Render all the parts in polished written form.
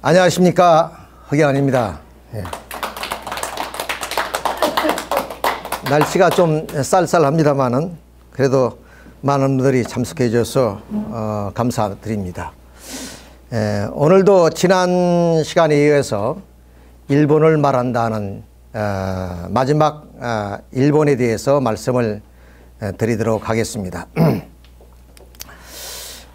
안녕하십니까, 허경환입니다. 예. 날씨가 좀 쌀쌀합니다만은 그래도 많은 분들이 참석해 주셔서 감사드립니다. 오늘도 지난 시간에 이어서 일본을 말한다는 마지막 일본에 대해서 말씀을 드리도록 하겠습니다.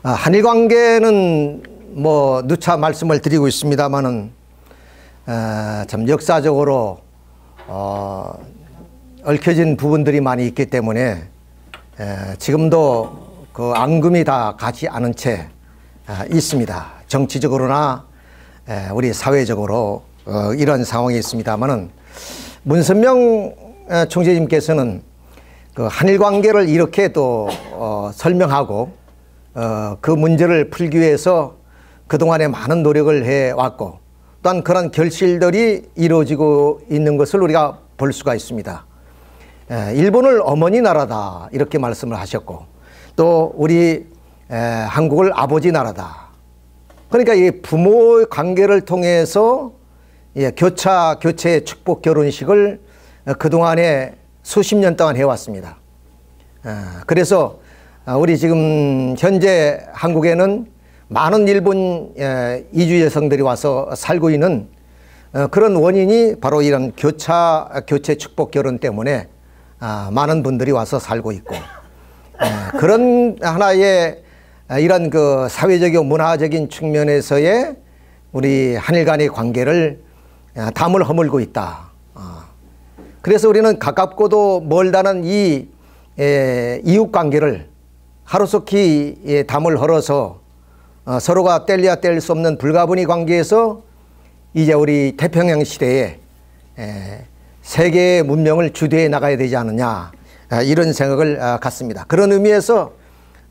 한일 관계는 뭐 누차 말씀을 드리고 있습니다만은 참 역사적으로 얽혀진 부분들이 많이 있기 때문에 지금도 그 앙금이 다 가지 않은 채 있습니다. 정치적으로나 우리 사회적으로 이런 상황이 있습니다만은 문선명 총재님께서는 그 한일 관계를 이렇게 또 설명하고 그 문제를 풀기 위해서 그동안에 많은 노력을 해왔고 또한 그런 결실들이 이루어지고 있는 것을 우리가 볼 수가 있습니다. 일본을 어머니 나라다 이렇게 말씀을 하셨고 또 우리 한국을 아버지 나라다. 그러니까 이 부모 관계를 통해서 교체 축복 결혼식을 그동안에 수십 년 동안 해왔습니다. 그래서 우리 지금 현재 한국에는 많은 일본 이주 여성들이 와서 살고 있는 그런 원인이 바로 이런 교체 축복 결혼 때문에 많은 분들이 와서 살고 있고 그런 하나의 이런 그 사회적이고 문화적인 측면에서의 우리 한일 간의 관계를 담을 허물고 있다. 그래서 우리는 가깝고도 멀다는 이 이웃 관계를 하루속히 담을 헐어서 서로가 뗄래야 뗄 수 없는 불가분의 관계에서 이제 우리 태평양 시대에 세계의 문명을 주도해 나가야 되지 않느냐 이런 생각을 갖습니다. 그런 의미에서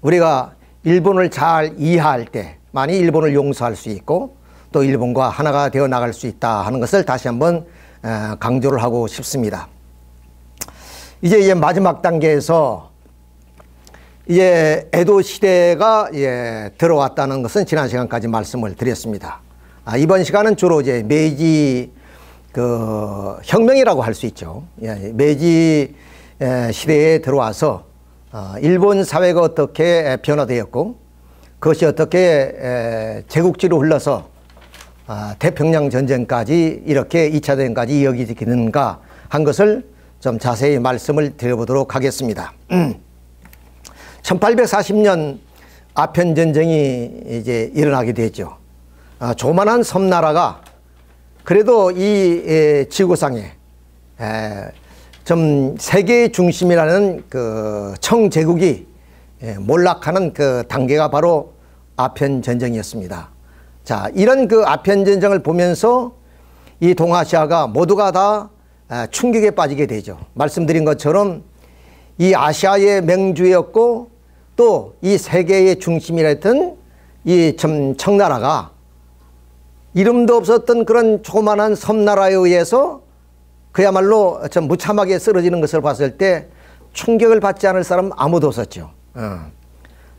우리가 일본을 잘 이해할 때 많이 일본을 용서할 수 있고 또 일본과 하나가 되어 나갈 수 있다 하는 것을 다시 한번 강조를 하고 싶습니다. 이제 마지막 단계에서 이제 에도 시대가 들어왔다는 것은 지난 시간까지 말씀을 드렸습니다. 이번 시간은 주로 이제 메이지 그 혁명이라고 할 수 있죠. 메이지 시대에 들어와서 일본 사회가 어떻게 변화되었고 그것이 어떻게 제국지로 흘러서 태평양 전쟁까지 이렇게 2차 대전까지 이어지는가 한 것을 좀 자세히 말씀을 드려보도록 하겠습니다. 1840년 아편 전쟁이 이제 일어나게 되죠. 조만한 섬나라가 그래도 이 지구상에 좀 세계의 중심이라는 그 청제국이 몰락하는 그 단계가 바로 아편 전쟁이었습니다. 자, 이런 그 아편 전쟁을 보면서 이 동아시아가 모두가 다 충격에 빠지게 되죠. 말씀드린 것처럼 이 아시아의 맹주였고 또 이 세계의 중심이랬던 이 청나라가 이름도 없었던 그런 조그만한 섬나라에 의해서 그야말로 좀 무참하게 쓰러지는 것을 봤을 때 충격을 받지 않을 사람 아무도 없었죠.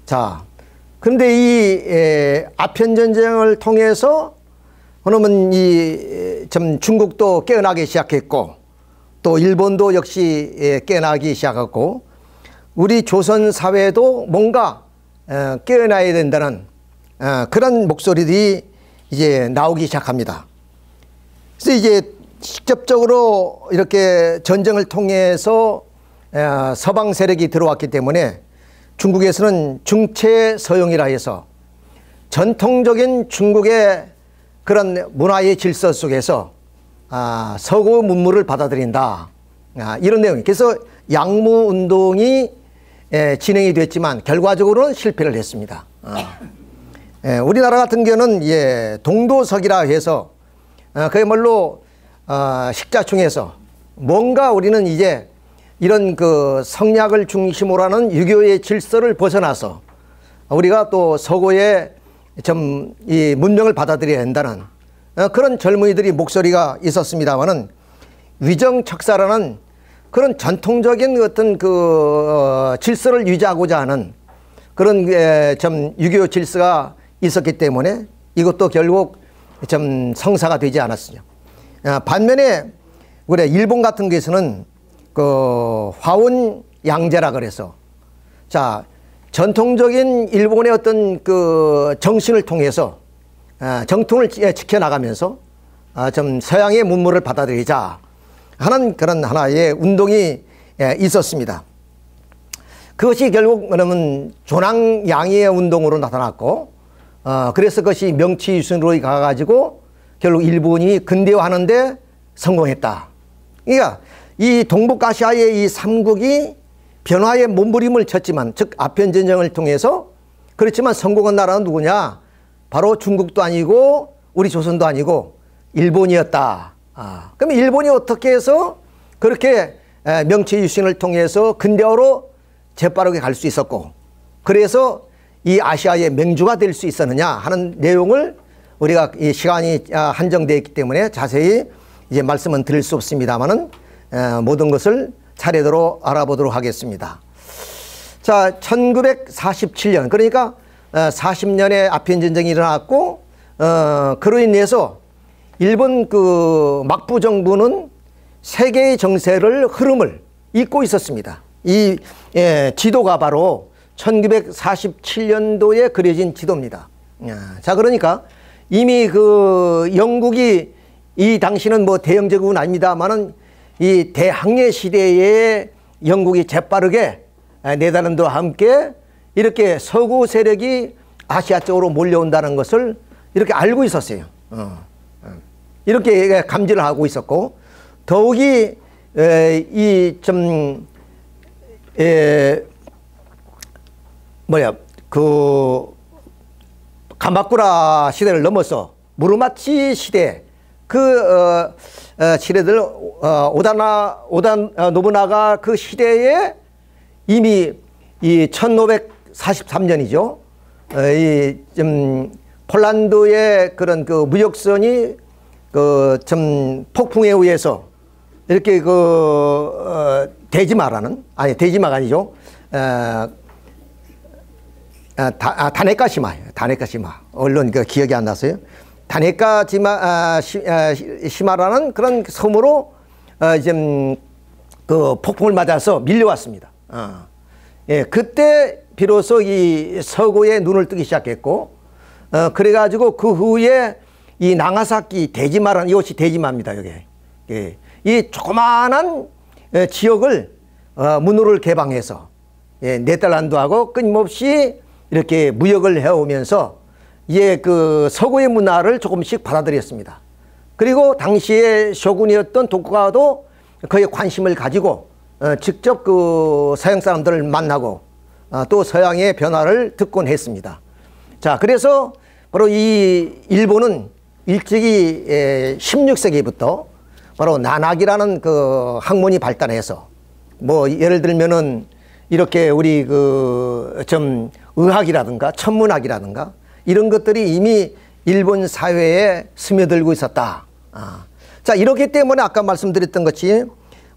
자, 그런데 이 아편 전쟁을 통해서 그러면 이 좀 중국도 깨어나기 시작했고 또 일본도 역시 깨어나기 시작했고 우리 조선 사회도 뭔가 깨어나야 된다는 그런 목소리들이 이제 나오기 시작합니다. 그래서 이제 직접적으로 이렇게 전쟁을 통해서 서방 세력이 들어왔기 때문에 중국에서는 중체서용이라 해서 전통적인 중국의 그런 문화의 질서 속에서 서구 문물을 받아들인다. 이런 내용이. 그래서 양무 운동이 진행이 됐지만 결과적으로는 실패를 했습니다. 우리나라 같은 경우는 동도석이라 해서 그야말로 식자충에서 뭔가 우리는 이제 이런 그 성략을 중심으로 하는 유교의 질서를 벗어나서 우리가 또 서구의 좀 이 문명을 받아들여야 한다는 그런 젊은이들이 목소리가 있었습니다만은 위정척사라는 그런 전통적인 어떤 그 질서를 유지하고자 하는 그런 좀 유교 질서가 있었기 때문에 이것도 결국 좀 성사가 되지 않았으요. 반면에 우리 일본 같은 경우에는 그 화원 양제라 그래서 자 전통적인 일본의 어떤 그 정신을 통해서 정통을 지켜나가면서 좀 서양의 문물을 받아들이자 하는 그런 하나의 운동이 있었습니다. 그것이 결국 그러면 조낭양의의 운동으로 나타났고 그래서 그것이 명치유신으로 가가지고 결국 일본이 근대화하는데 성공했다. 그러니까 이 동북아시아의 이 삼국이 변화의 몸부림을 쳤지만 즉 아편전쟁을 통해서 그렇지만 성공한 나라는 누구냐? 바로 중국도 아니고 우리 조선도 아니고 일본이었다. 그러면 일본이 어떻게 해서 그렇게 명치유신을 통해서 근대화로 재빠르게 갈 수 있었고 그래서 이 아시아의 맹주가 될 수 있었느냐 하는 내용을 우리가 이 시간이 한정되어 있기 때문에 자세히 이제 말씀은 드릴 수 없습니다만은 모든 것을 차례대로 알아보도록 하겠습니다. 자, 1947년 그러니까 40년의 아편전쟁이 일어났고 그로 인해서 일본 그 막부 정부는 세계의 정세를 흐름을 잇고 있었습니다. 이 지도가 바로 1947년도에 그려진 지도입니다. 자, 그러니까 이미 그 영국이 이 당시는 뭐 대영제국은 아닙니다만은 이 대항해 시대에 영국이 재빠르게 네덜란드와 함께 이렇게 서구 세력이 아시아 쪽으로 몰려온다는 것을 이렇게 알고 있었어요. 이렇게 감지를 하고 있었고 더욱이 이 좀 그 가마쿠라 시대를 넘어서 무르마치 시대 그 시대들 오다 노부나가 그 시대에 이미 이 1543년이죠. 이 좀 폴란드의 그런 그 무역선이 그 좀 폭풍에 의해서 이렇게 그 대지마라는 대지마가 아니죠. 다네카시마 얼른 그 기억이 안 났어요. 다네카시마라는 그런 섬으로 좀 그 폭풍을 맞아서 밀려왔습니다. 예, 그때 비로소 이 서구에 눈을 뜨기 시작했고 그래가지고 그 후에 이 나가사키 대지마라는 이것이 대지마입니다. 여기 예, 이 조그마한 지역을 문호를 개방해서 네덜란드하고 끊임없이 이렇게 무역을 해오면서 그 서구의 문화를 조금씩 받아들였습니다. 그리고 당시에 쇼군이었던 도쿠가와도 거기에 관심을 가지고 직접 그 서양 사람들을 만나고 또 서양의 변화를 듣곤 했습니다. 자, 그래서 바로 이 일본은 일찍이 16세기부터 바로 난학이라는 그 학문이 발달해서 뭐 예를 들면은 이렇게 우리 그 좀 의학이라든가 천문학이라든가 이런 것들이 이미 일본 사회에 스며들고 있었다. 자, 이렇기 때문에 아까 말씀드렸던 것이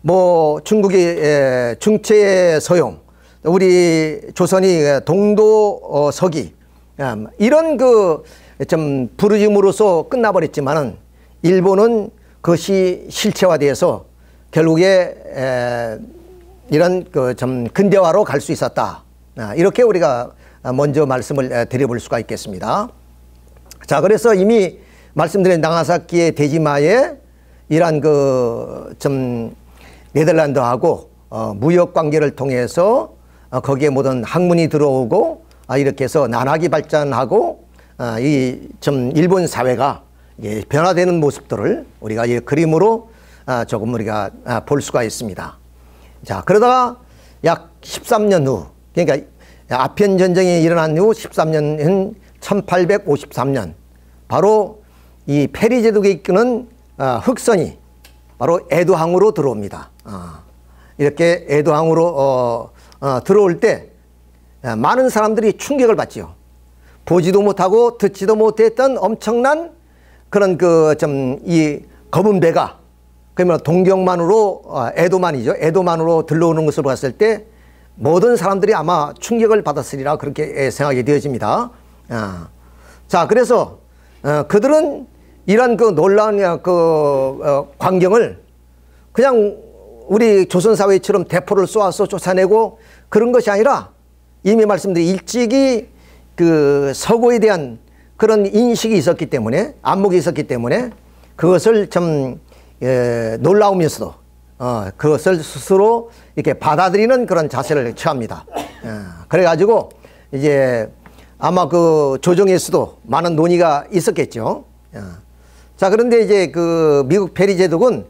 뭐 중국의 중체 서용, 우리 조선이 동도 서기 이런 그 좀 부르짐으로써 끝나버렸지만은 일본은 그것이 실체화되어서 결국에 이런 그 좀 근대화로 갈 수 있었다. 이렇게 우리가 먼저 말씀을 드려볼 수가 있겠습니다. 자, 그래서 이미 말씀드린 나가사키의 대지마에 이러한 그 좀 네덜란드하고 무역 관계를 통해서 거기에 모든 학문이 들어오고 이렇게 해서 난학이 발전하고 이 좀 일본 사회가 변화되는 모습들을 우리가 이 그림으로 조금 우리가 볼 수가 있습니다. 자, 그러다가 약 13년 후, 그러니까 아편 전쟁이 일어난 후 13년인 1853년 바로 이 페리 제독이 이끄는 흑선이 바로 에도항으로 들어옵니다. 이렇게 에도항으로 들어올 때 많은 사람들이 충격을 받지요. 보지도 못하고 듣지도 못했던 엄청난 그런 그 좀 이 검은 배가 그러면 동경만으로 에도만이죠. 에도만으로 들러오는 것을 봤을 때 모든 사람들이 아마 충격을 받았으리라 그렇게 생각이 되어집니다. 자, 그래서 그들은 이런 그 놀라운 광경을 그냥 우리 조선사회처럼 대포를 쏘아서 쫓아내고 그런 것이 아니라 이미 말씀드린 일찍이 그 서구에 대한 그런 인식이 있었기 때문에, 안목이 있었기 때문에 그것을 좀 놀라우면서도 그것을 스스로 이렇게 받아들이는 그런 자세를 취합니다. 그래가지고 이제 아마 그 조정에서도 많은 논의가 있었겠죠. 자, 그런데 이제 그 미국 페리 제독은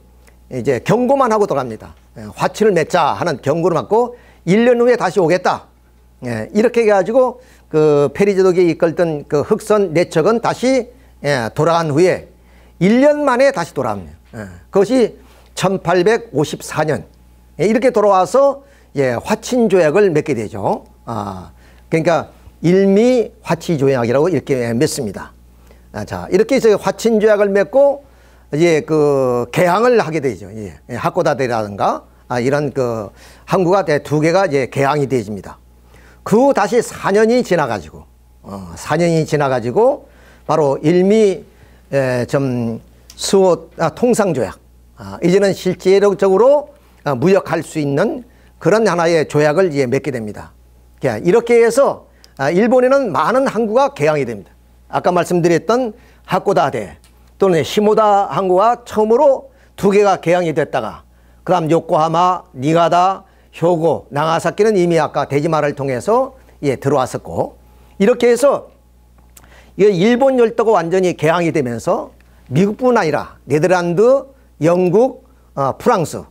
이제 경고만 하고 돌아갑니다. 화친을 맺자 하는 경고를 받고 1년 후에 다시 오겠다. 이렇게 해가지고 그 페리 제독이 이끌던 그 흑선 내척은 다시 돌아간 후에 1년 만에 다시 돌아옵니다. 그것이 1854년 이렇게 돌아와서 화친 조약을 맺게 되죠. 그러니까 일미 화치 조약이라고 이렇게 맺습니다. 자, 이렇게 해서 화친 조약을 맺고 이제 그 개항을 하게 되죠. 하코다테라든가 이런 그 항구가 두 개가 이제 개항이 되집니다. 그 후 다시 4년이 지나가지고 4년이 지나가지고 바로 일미 수호 통상 조약, 이제는 실제적으로 무역할 수 있는 그런 하나의 조약을 이제 맺게 됩니다. 이렇게 해서 일본에는 많은 항구가 개항이 됩니다. 아까 말씀드렸던 하코다테 또는 시모다 항구가 처음으로 2개가 개항이 됐다가 그 다음 요코하마, 니가다, 효고, 나가사키는 이미 아까 대지마를 통해서 들어왔었고, 이렇게 해서 일본 열도가 완전히 개항이 되면서 미국뿐 아니라 네덜란드, 영국, 프랑스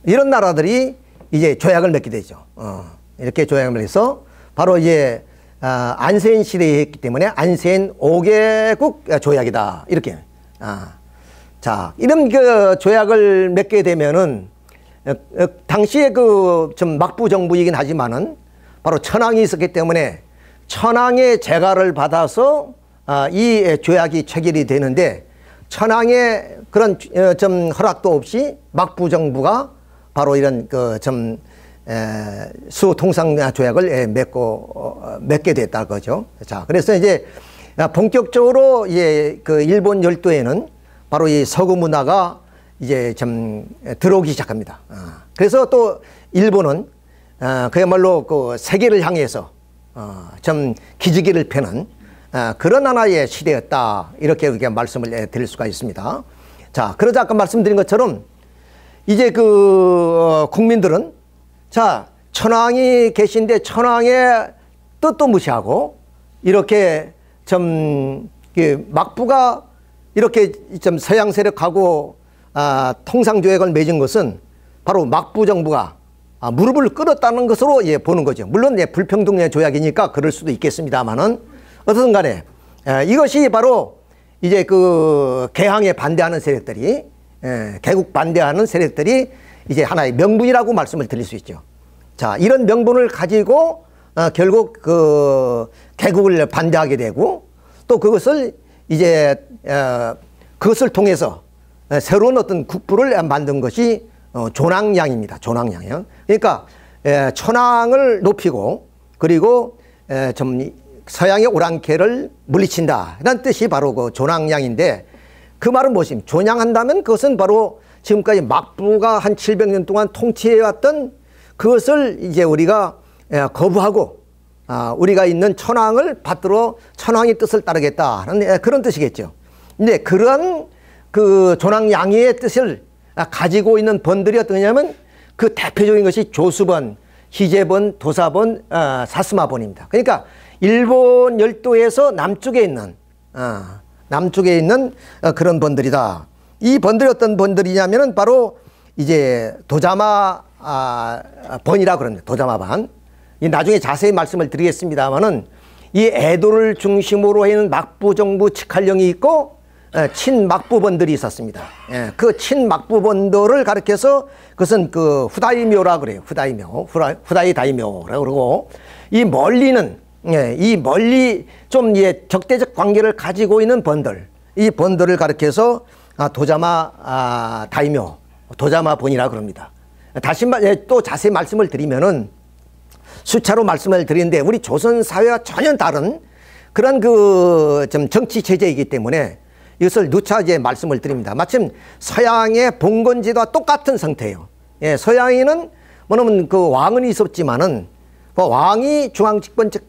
이런 나라들이 이제 조약을 맺게 되죠. 이렇게 조약을 맺어서 바로 이제 안세인 시대에 했기 때문에 안세인 5개국 조약이다. 이렇게. 자, 이런 그 조약을 맺게 되면은 당시에 그 좀 막부 정부이긴 하지만은 바로 천황이 있었기 때문에 천황의 재가를 받아서 이 조약이 체결이 되는데, 천황의 그런 좀 허락도 없이 막부 정부가 바로 이런 그 좀 수통상 조약을 맺게 됐다는 거죠. 자, 그래서 이제 본격적으로 그 일본 열도에는 바로 이 서구 문화가 이제 좀 들어오기 시작합니다. 그래서 또 일본은 그야말로 그 세계를 향해서 좀 기지개를 펴는 그런 하나의 시대였다. 이렇게 우리가 말씀을 드릴 수가 있습니다. 자, 그러자 아까 말씀드린 것처럼 이제 그 국민들은 자, 천황이 계신데 천황의 뜻도 무시하고 이렇게 좀 막부가 이렇게 좀 서양 세력하고 통상조약을 맺은 것은 바로 막부 정부가 무릎을 꿇었다는 것으로 보는 거죠. 물론 불평등 조약이니까 그럴 수도 있겠습니다만은 어떻든 간에 이것이 바로 이제 그 개항에 반대하는 세력들이 개국 반대하는 세력들이 이제 하나의 명분이라고 말씀을 드릴 수 있죠. 자, 이런 명분을 가지고 결국 그 개국을 반대하게 되고 또 그것을 이제 그것을 통해서 새로운 어떤 국부를 만든 것이 존왕양입니다. 존왕양. 그러니까 천황을 높이고 그리고 좀 서양의 오랑캐를 물리친다 이런 뜻이 바로 그 존왕양인데, 그 말은 무엇입니까? 존양한다면 그것은 바로 지금까지 막부가 한 700년 동안 통치해왔던 그것을 이제 우리가 거부하고 우리가 있는 천황을 받들어 천황의 뜻을 따르겠다 하는 그런 뜻이겠죠. 근데 그런 그 존왕양의 뜻을 가지고 있는 번들이 어떠냐면 그 대표적인 것이 조수번, 희제번, 도사번, 사스마번입니다. 그러니까 일본 열도에서 남쪽에 있는 그런 번들이다. 이 번들이 어떤 번들이냐면은 바로 이제 도자마 번이라 그럽니다. 도자마반. 나중에 자세히 말씀을 드리겠습니다만은 이 에도를 중심으로 하는 막부 정부 직할령이 있고 친막부번들이 있었습니다. 그 친막부번들을 가리켜서 그것은 그 후다이묘라 그래요. 후다이 다이묘라고 그러고, 이 멀리 좀 적대적 관계를 가지고 있는 번들, 이 번들을 가리켜서 도자마 다이묘, 도자마 번이라 그럽니다. 다시 또 자세히 말씀을 드리면은 수차로 말씀을 드리는데 우리 조선 사회와 전혀 다른 그런 그 좀 정치 체제이기 때문에 이것을 누차 이제 말씀을 드립니다. 마침 서양의 봉건제도와 똑같은 상태예요. 예, 서양에는 뭐냐면 그 왕은 있었지만은 그 왕이 중앙집권적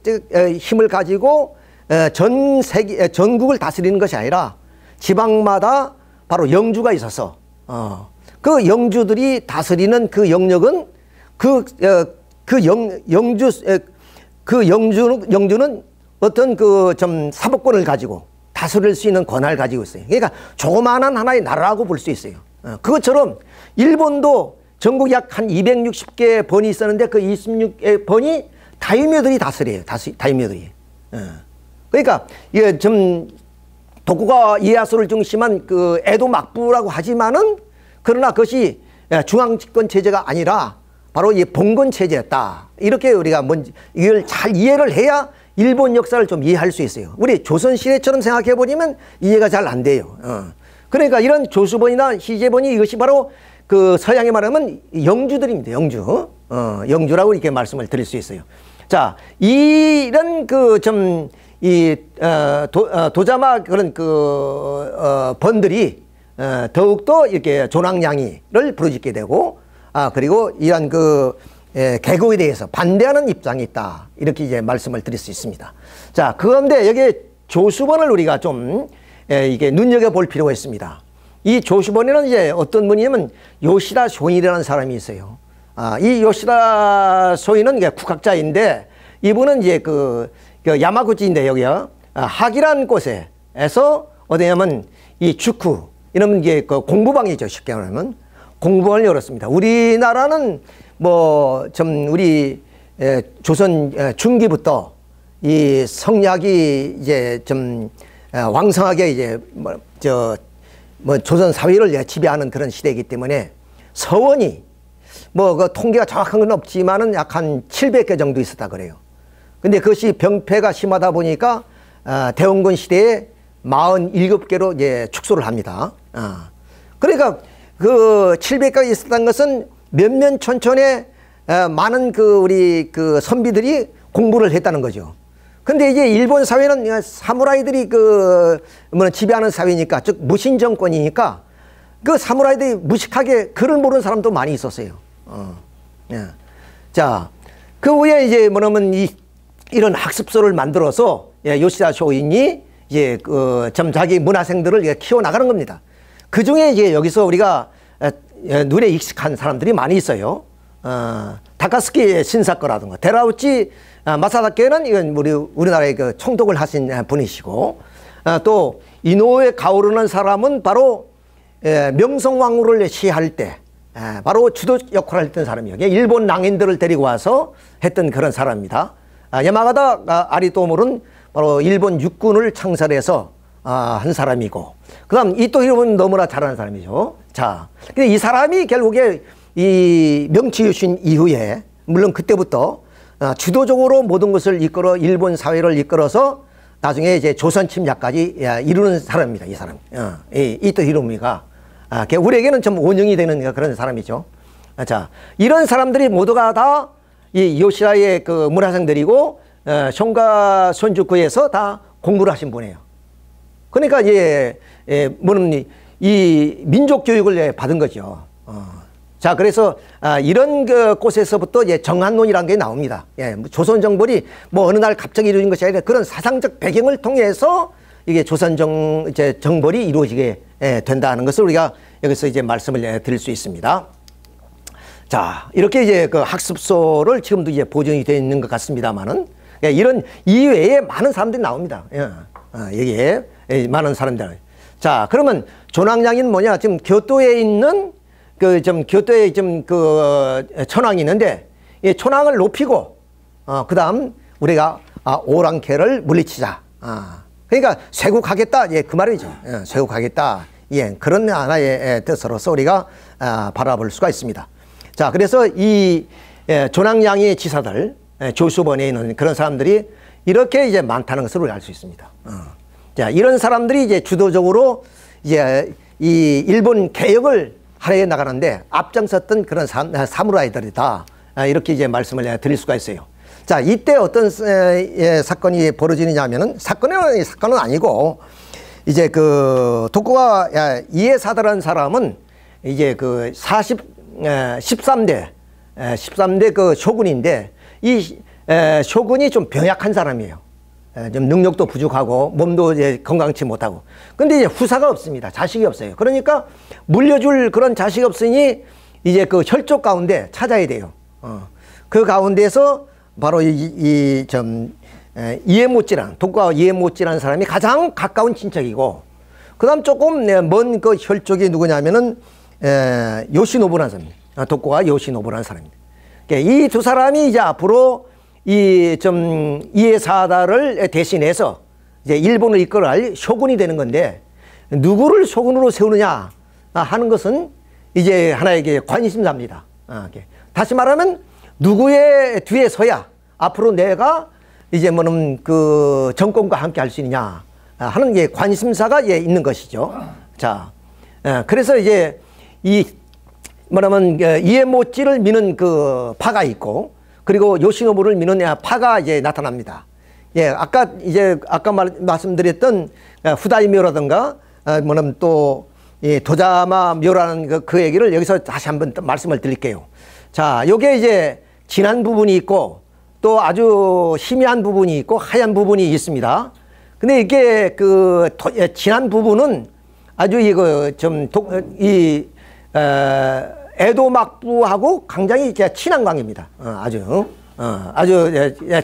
힘을 가지고 전 세계 전국을 다스리는 것이 아니라 지방마다 바로 영주가 있어서 그 영주들이 다스리는 그 영역은 영주는 어떤 그 좀 사법권을 가지고 다스릴 수 있는 권한을 가지고 있어요. 그러니까 조그마한 하나의 나라라고 볼 수 있어요. 그것처럼 일본도 전국 약 한 260개 번이 있었는데 그 26개 번이 다이묘들이 다스려요. 다이묘들이. 그러니까 이게 좀 도쿠가 이에야스를 중심한 그 에도 막부라고 하지만은 그러나 그것이 중앙 집권 체제가 아니라 바로 이 봉건 체제였다. 이렇게 우리가 먼저 이걸 잘 이해를 해야 일본 역사를 좀 이해할 수 있어요. 우리 조선 시대처럼 생각해 보면 이해가 잘 안 돼요. 그러니까 이런 조수번이나 시제번이 이것이 바로 그 서양에 말하면 영주들입니다. 영주라고 이렇게 말씀을 드릴 수 있어요. 자, 이런 그 좀 이 도자마 그런 그 번들이 더욱더 이렇게 존왕양이를 부르짖게 되고 그리고 이런 그 개국에 대해서 반대하는 입장이 있다. 이렇게 이제 말씀을 드릴 수 있습니다. 자, 그런데 여기에 조수번을 우리가 좀 이게 눈여겨볼 필요가 있습니다. 이 조수번에는 이제 어떤 분이냐면 요시다 쇼인이라는 사람이 있어요. 이 요시다 쇼인은 국학자인데 이분은 이제 그 야마구치인데 여기요. 학이라는 곳에서 어디냐면 이 주쿠 이러면 이게 그 공부방이죠. 쉽게 말하면 공부방을 열었습니다. 우리나라는 뭐 좀 우리 조선 중기부터 이 성리학이 이제 좀 왕성하게 이제 뭐 조선 사회를 지배하는 그런 시대이기 때문에 서원이 뭐 그 통계가 정확한 건 없지만은 약 한 700개 정도 있었다 그래요. 근데 그것이 병폐가 심하다 보니까 대원군 시대에 47개로 이제 축소를 합니다. 그러니까 그 700개가 있었다는 것은 면면천천에 많은 그 우리 그 선비들이 공부를 했다는 거죠. 근데 이제 일본 사회는 사무라이들이 그 뭐 지배하는 사회니까 즉 무신 정권이니까 그 사무라이들이 무식하게 글을 모르는 사람도 많이 있었어요. 자, 그 후에 이제 뭐냐면 이런 학습소를 만들어서 요시다 쇼인이 이제 그 좀 자기 문화생들을 키워 나가는 겁니다. 그 중에 이제 여기서 우리가 눈에 익숙한 사람들이 많이 있어요. 다카스키 신사거라든가 데라우치 마사다케는 이건 우리나라의 그 총독을 하신 분이시고 또 이노우에 가오르는 사람은 바로 명성황후를 시해할 때 바로 주도 역할을 했던 사람이에요. 일본 낭인들을 데리고 와서 했던 그런 사람입니다. 야마가다 아리토모는 바로 일본 육군을 창설해서 한 사람이고 그 다음 이토 히로부는 너무나 잘하는 사람이죠. 자, 근데 이 사람이 결국에 이 명치 유신 이후에 물론 그때부터 주도적으로 모든 것을 이끌어 일본 사회를 이끌어서 나중에 이제 조선 침략까지 이루는 사람입니다. 이 사람. 이토 히로부미가 우리에게는 좀 원형이 되는 그런 사람이죠. 자, 이런 사람들이 모두가 다 이 요시다의 그 문화생들이고 숑가 손주쿠에서 다 공부를 하신 분이에요. 그러니까 뭐는 이 민족 교육을 받은 거죠. 자, 그래서 이런 그 곳에서부터 정한론이라는 게 나옵니다. 조선 정벌이 뭐 어느 날 갑자기 이루어진 것이 아니라 그런 사상적 배경을 통해서 이게 조선 정벌이 이루어지게 된다는 것을 우리가 여기서 이제 말씀을 드릴 수 있습니다. 자, 이렇게 이제 그 학습소를 지금도 이제 보존이 되어 있는 것 같습니다만은 이런 이외에 많은 사람들이 나옵니다. 여기에 많은 사람들. 자, 그러면 존왕양이는 뭐냐? 지금 교토에 있는 교토에 천왕이 있는데 이 천왕을 높이고 그 다음 우리가 오랑캐를 물리치자. 그러니까 쇄국하겠다. 그 말이죠. 쇄국하겠다. 그런 하나의 뜻으로서 우리가 바라볼 수가 있습니다. 자, 그래서 이 존왕양의 지사들 조수번에 있는 그런 사람들이 이렇게 이제 많다는 것을 우리가 알 수 있습니다. 자, 이런 사람들이 이제 주도적으로 이제 이 일본 개혁을 하려 나가는데 앞장섰던 그런 사무라이들이다. 이렇게 이제 말씀을 드릴 수가 있어요. 자, 이때 어떤 사건이 벌어지느냐 하면은 사건은 아니고 이제 그 독고가 이해사다라는 사람은 이제 그 13대 그 쇼군인데 이 쇼군이 좀 병약한 사람이에요. 좀 능력도 부족하고 몸도 이제 건강치 못하고. 근데 이제 후사가 없습니다. 자식이 없어요. 그러니까 물려줄 그런 자식이 없으니 이제 그 혈족 가운데 찾아야 돼요. 그 가운데서 바로 이에모찌라는 독고와 이에모찌라는 사람이 가장 가까운 친척이고, 그다음 조금 먼 그 혈족이 누구냐면은 요시노부라는 사람입니다. 독고와 요시노부라는 사람입니다. 이 두 사람이 이제 앞으로 이해사다를 대신해서 이제 일본을 이끌어갈 쇼군이 되는 건데, 누구를 쇼군으로 세우느냐 하는 것은 이제 하나의 관심사입니다. 다시 말하면 누구의 뒤에 서야 앞으로 내가 이제 뭐는 그 정권과 함께 할 수 있느냐 하는 게 관심사가 있는 것이죠. 자, 그래서 이제 이에모찌를 미는 그 파가 있고, 그리고 요시노부를 미는 파가 이제 나타납니다. 아까 말씀드렸던 후다이묘라든가 또 도자마 묘라는 그 얘기를 여기서 다시 한번 말씀을 드릴게요. 자, 요게 이제 진한 부분이 있고 또 아주 희미한 부분이 있고 하얀 부분이 있습니다. 근데 이게 그 진한 부분은 아주 에도막부하고 굉장히 친한 관계입니다. 아주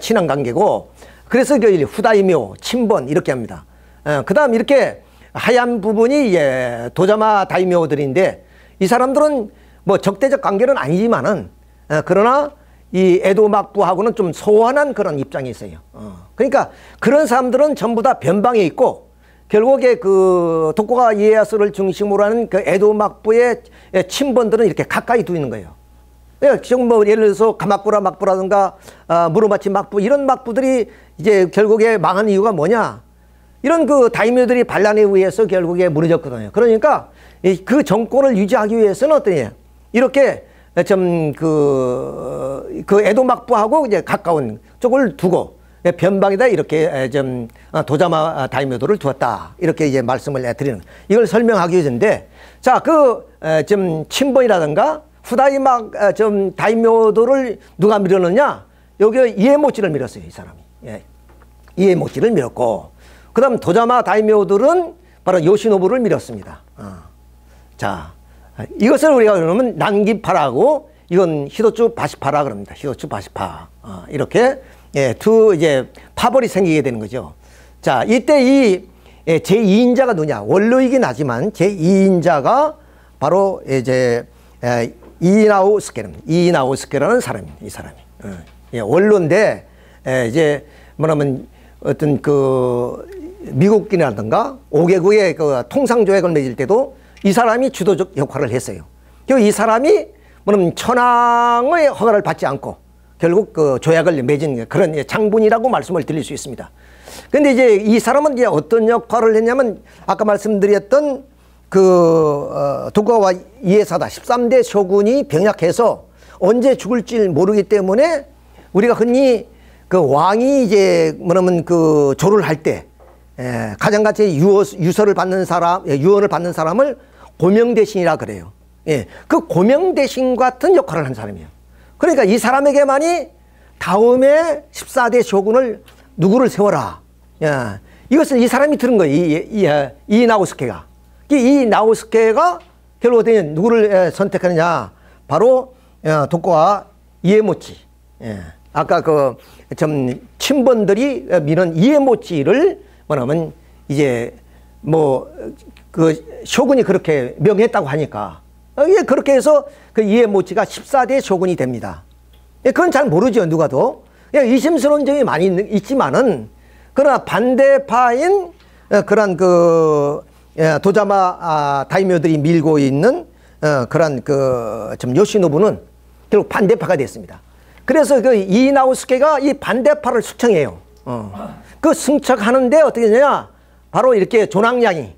친한 관계고, 그래서 그 후다이묘, 친번 이렇게 합니다. 그 다음 이렇게 하얀 부분이 도자마 다이묘들인데, 이 사람들은 뭐 적대적 관계는 아니지만은 그러나 이 에도막부하고는 좀 소원한 그런 입장이 있어요. 그러니까 그런 사람들은 전부 다 변방에 있고, 결국에 그 독고가 이에야스를 중심으로 하는 그 에도막부의 친번들은 이렇게 가까이 두이는 거예요. 지금 뭐 예를 들어서 가마쿠라 막부라든가 무로마치 막부, 이런 막부들이 이제 결국에 망한 이유가 뭐냐? 이런 그 다이묘들이 반란에 의해서 결국에 무너졌거든요. 그러니까 그 정권을 유지하기 위해서는 어떠냐? 이렇게 그 에도막부하고 이제 가까운 쪽을 두고 변방에다 이렇게 도자마 다이묘도를 두었다, 이렇게 이제 말씀을 드리는, 이걸 설명하기 위해서인데, 자, 친번이라든가 후다이막 다이묘도를 누가 밀었느냐? 여기 이에모찌를 밀었어요, 이 사람이. 이에모찌를 밀었고, 그다음 도자마 다이묘들은 바로 요시노부를 밀었습니다. 자, 이것을 우리가 그러면 난기파라고, 이건 히도츠 바시파라 그럽니다. 히도츠 바시파. 이렇게 두 파벌이 생기게 되는 거죠. 자, 이때 제2인자가 누구냐? 원로이긴 하지만 제2인자가 바로 이나우스케라는 사람입니다. 이 사람이. 원로인데, 어떤 미국이라든가 5개국의 그 통상조약을 맺을 때도 이 사람이 주도적 역할을 했어요. 이 사람이 천황의 허가를 받지 않고 결국 그 조약을 맺은 그런 장본이라고 말씀을 드릴 수 있습니다. 근데 이 사람은 어떤 역할을 했냐면, 아까 말씀드렸던 독고와 이에사다 13대 쇼군이 병약해서 언제 죽을지 모르기 때문에, 우리가 흔히 그 왕이 그 조를 할 때 가장같이 유언을 받는 사람을 고명대신이라 그래요. 그 고명대신 같은 역할을 한 사람이에요. 그러니까 이 사람에게만이 다음에 14대 쇼군을 누구를 세워라. 이것을 이 사람이 들은 거예요. 이나우스케가. 이 나우스케가 결국 누구를 선택하느냐? 바로 독고와 이에모찌. 아까 친번들이 미는 이에모찌를 뭐냐면 쇼군이 그렇게 명했다고 하니까, 그렇게 해서 그 이에모찌가 14대 쇼군이 됩니다. 그건 잘 모르죠, 누가도. 의심스러운 점이 많이 있지만은, 그러나 반대파인 그런 도자마 다이묘들이 밀고 있는 그런 요시노부는 결국 반대파가 됐습니다. 그래서 이나우스케가 이 반대파를 숙청해요. 그 승척하는데 어떻게 되냐? 바로 이렇게 조낭양이,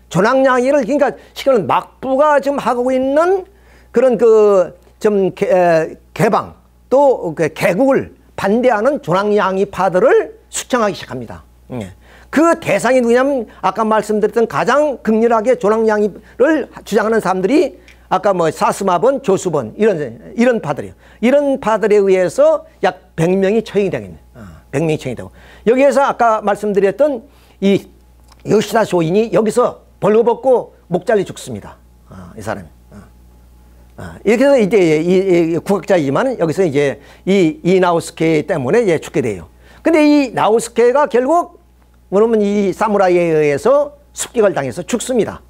조낭양이를, 그러니까 시간은 막부가 지금 하고 있는 그런 개방 또 개국을 반대하는 조낭양이 파들을 숙청하기 시작합니다. 그 대상이 누구냐면 아까 말씀드렸던 가장 극렬하게 조랑양이를 주장하는 사람들이 아까 뭐 사스마본, 조수본 이런 파들이에요. 이런 파들에 의해서 약 100명이 처형이 되겠네. 100명이 처형이 되고 여기에서 아까 말씀드렸던 이 요시다 쇼인이 여기서 벌거벗고 목 잘려 죽습니다. 이 사람이. 이렇게 해서 이제 이 국학자이지만 여기서 이제 이 나우스케 때문에 이제 죽게 돼요. 근데 이 나우스케가 결국 뭐냐면 이 사무라이에 의해서 습격을 당해서 죽습니다.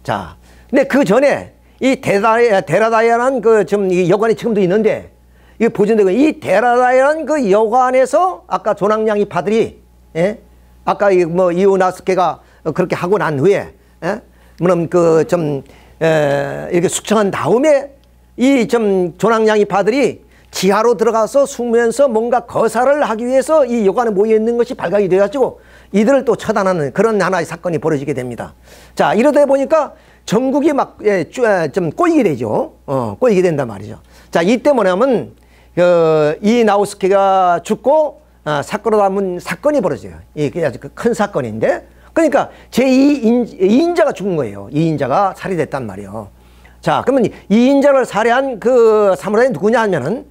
자, 근데 그 전에 이 데라다이라는 그 좀 이 여관이 지금도 있는데 이게 보존되고 이 데라다이라는 그 여관에서 아까 조랑양이 파들이 예? 아까 뭐 이오나스케가 그렇게 하고 난 후에 예? 뭐냐면 그 좀 이렇게 숙청한 다음에 이 좀 조랑양이 파들이 지하로 들어가서 숨으면서 뭔가 거사를 하기 위해서 이 여관에 모여 있는 것이 발각이 되어가지고 이들을 또 처단하는 그런 하나의 사건이 벌어지게 됩니다. 자, 이러다 보니까 전국이 막 좀 꼬이게 되죠. 꼬이게 된단 말이죠. 자, 이때 뭐냐면 이 나우스케가 죽고 사건으로 남은 사건이 벌어져요. 이게 아주 큰 사건인데 그러니까 제2인자가 죽은 거예요. 2인자가 살해됐단 말이에요. 자, 그러면 2인자를 살해한 그 사무라이는 누구냐 하면은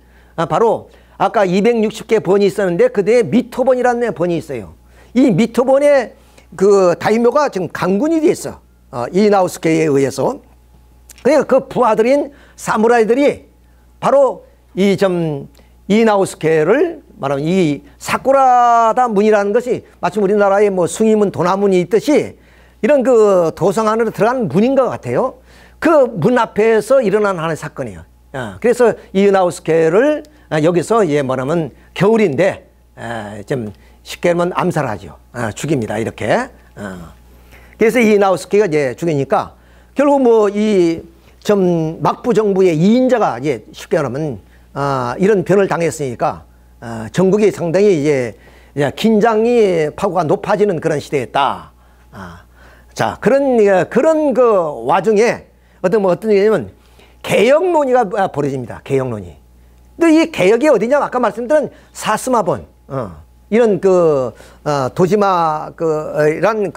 바로 아까 260개 번이 있었는데 그대에 미토번이라는 번이 있어요. 이 미토번의 그 다이묘가 지금 강군이 돼 있어. 이나우스케에 의해서. 그러니까 그 부하들인 사무라이들이 바로 이나우스케를 말하면 이 사쿠라다 문이라는 것이 마치 우리나라에 뭐 숭이문 도나문이 있듯이 이런 그 도성 안으로 들어가는 문인 것 같아요. 그 문 앞에서 일어난 하나의 사건이에요. 그래서 이나우스케를 여기서 이제 뭐냐면 겨울인데 좀 쉽게 하면 암살하죠. 죽입니다. 이렇게. 그래서 이나우스케가 이제 죽이니까 결국 뭐 이 좀 막부 정부의 2인자가 이제 쉽게 말하면 이런 변을 당했으니까 전국이 상당히 이제 긴장이 파고가 높아지는 그런 시대였다. 자, 그런 그 와중에 어떤 얘기냐면 개혁론이가 벌어집니다. 개혁론이. 근데 이 개혁이 어디냐? 아까 말씀드린 사스마본, 이런 그 도지마 그란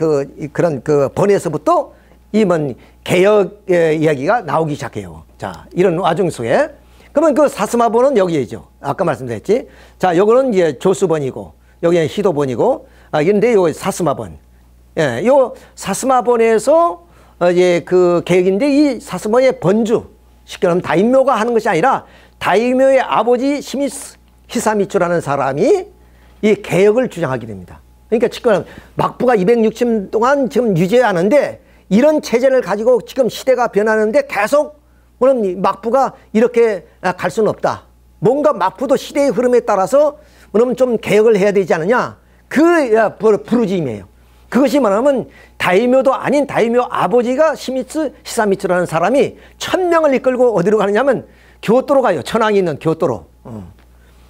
그런 그 번에서부터 이번 개혁 이야기가 나오기 시작해요. 자, 이런 와중 속에 그러면 그 사스마본은 여기죠. 아까 말씀드렸지. 자, 요거는 이제 조수본이고 여기는 희도본이고 이런데 요 사스마본. 예, 요 사스마본에서 이제 그 개혁인데 이 사스마본의 번주 쉽게 말하면 다임묘가 하는 것이 아니라 다임묘의 아버지 히사미츠라는 사람이 이 개혁을 주장하게 됩니다. 그러니까 지금 막부가 260년 동안 지금 유지하는데 이런 체제를 가지고 지금 시대가 변하는데 계속 그럼 막부가 이렇게 갈 수는 없다. 뭔가 막부도 시대의 흐름에 따라서 그러면 좀 개혁을 해야 되지 않느냐. 그 부르짖음이에요. 그것이 뭐냐면 다이묘도 아닌 다이묘 아버지가 히사미츠라는 사람이 1000명을 이끌고 어디로 가느냐면 교토로 가요. 천황이 있는 교토로.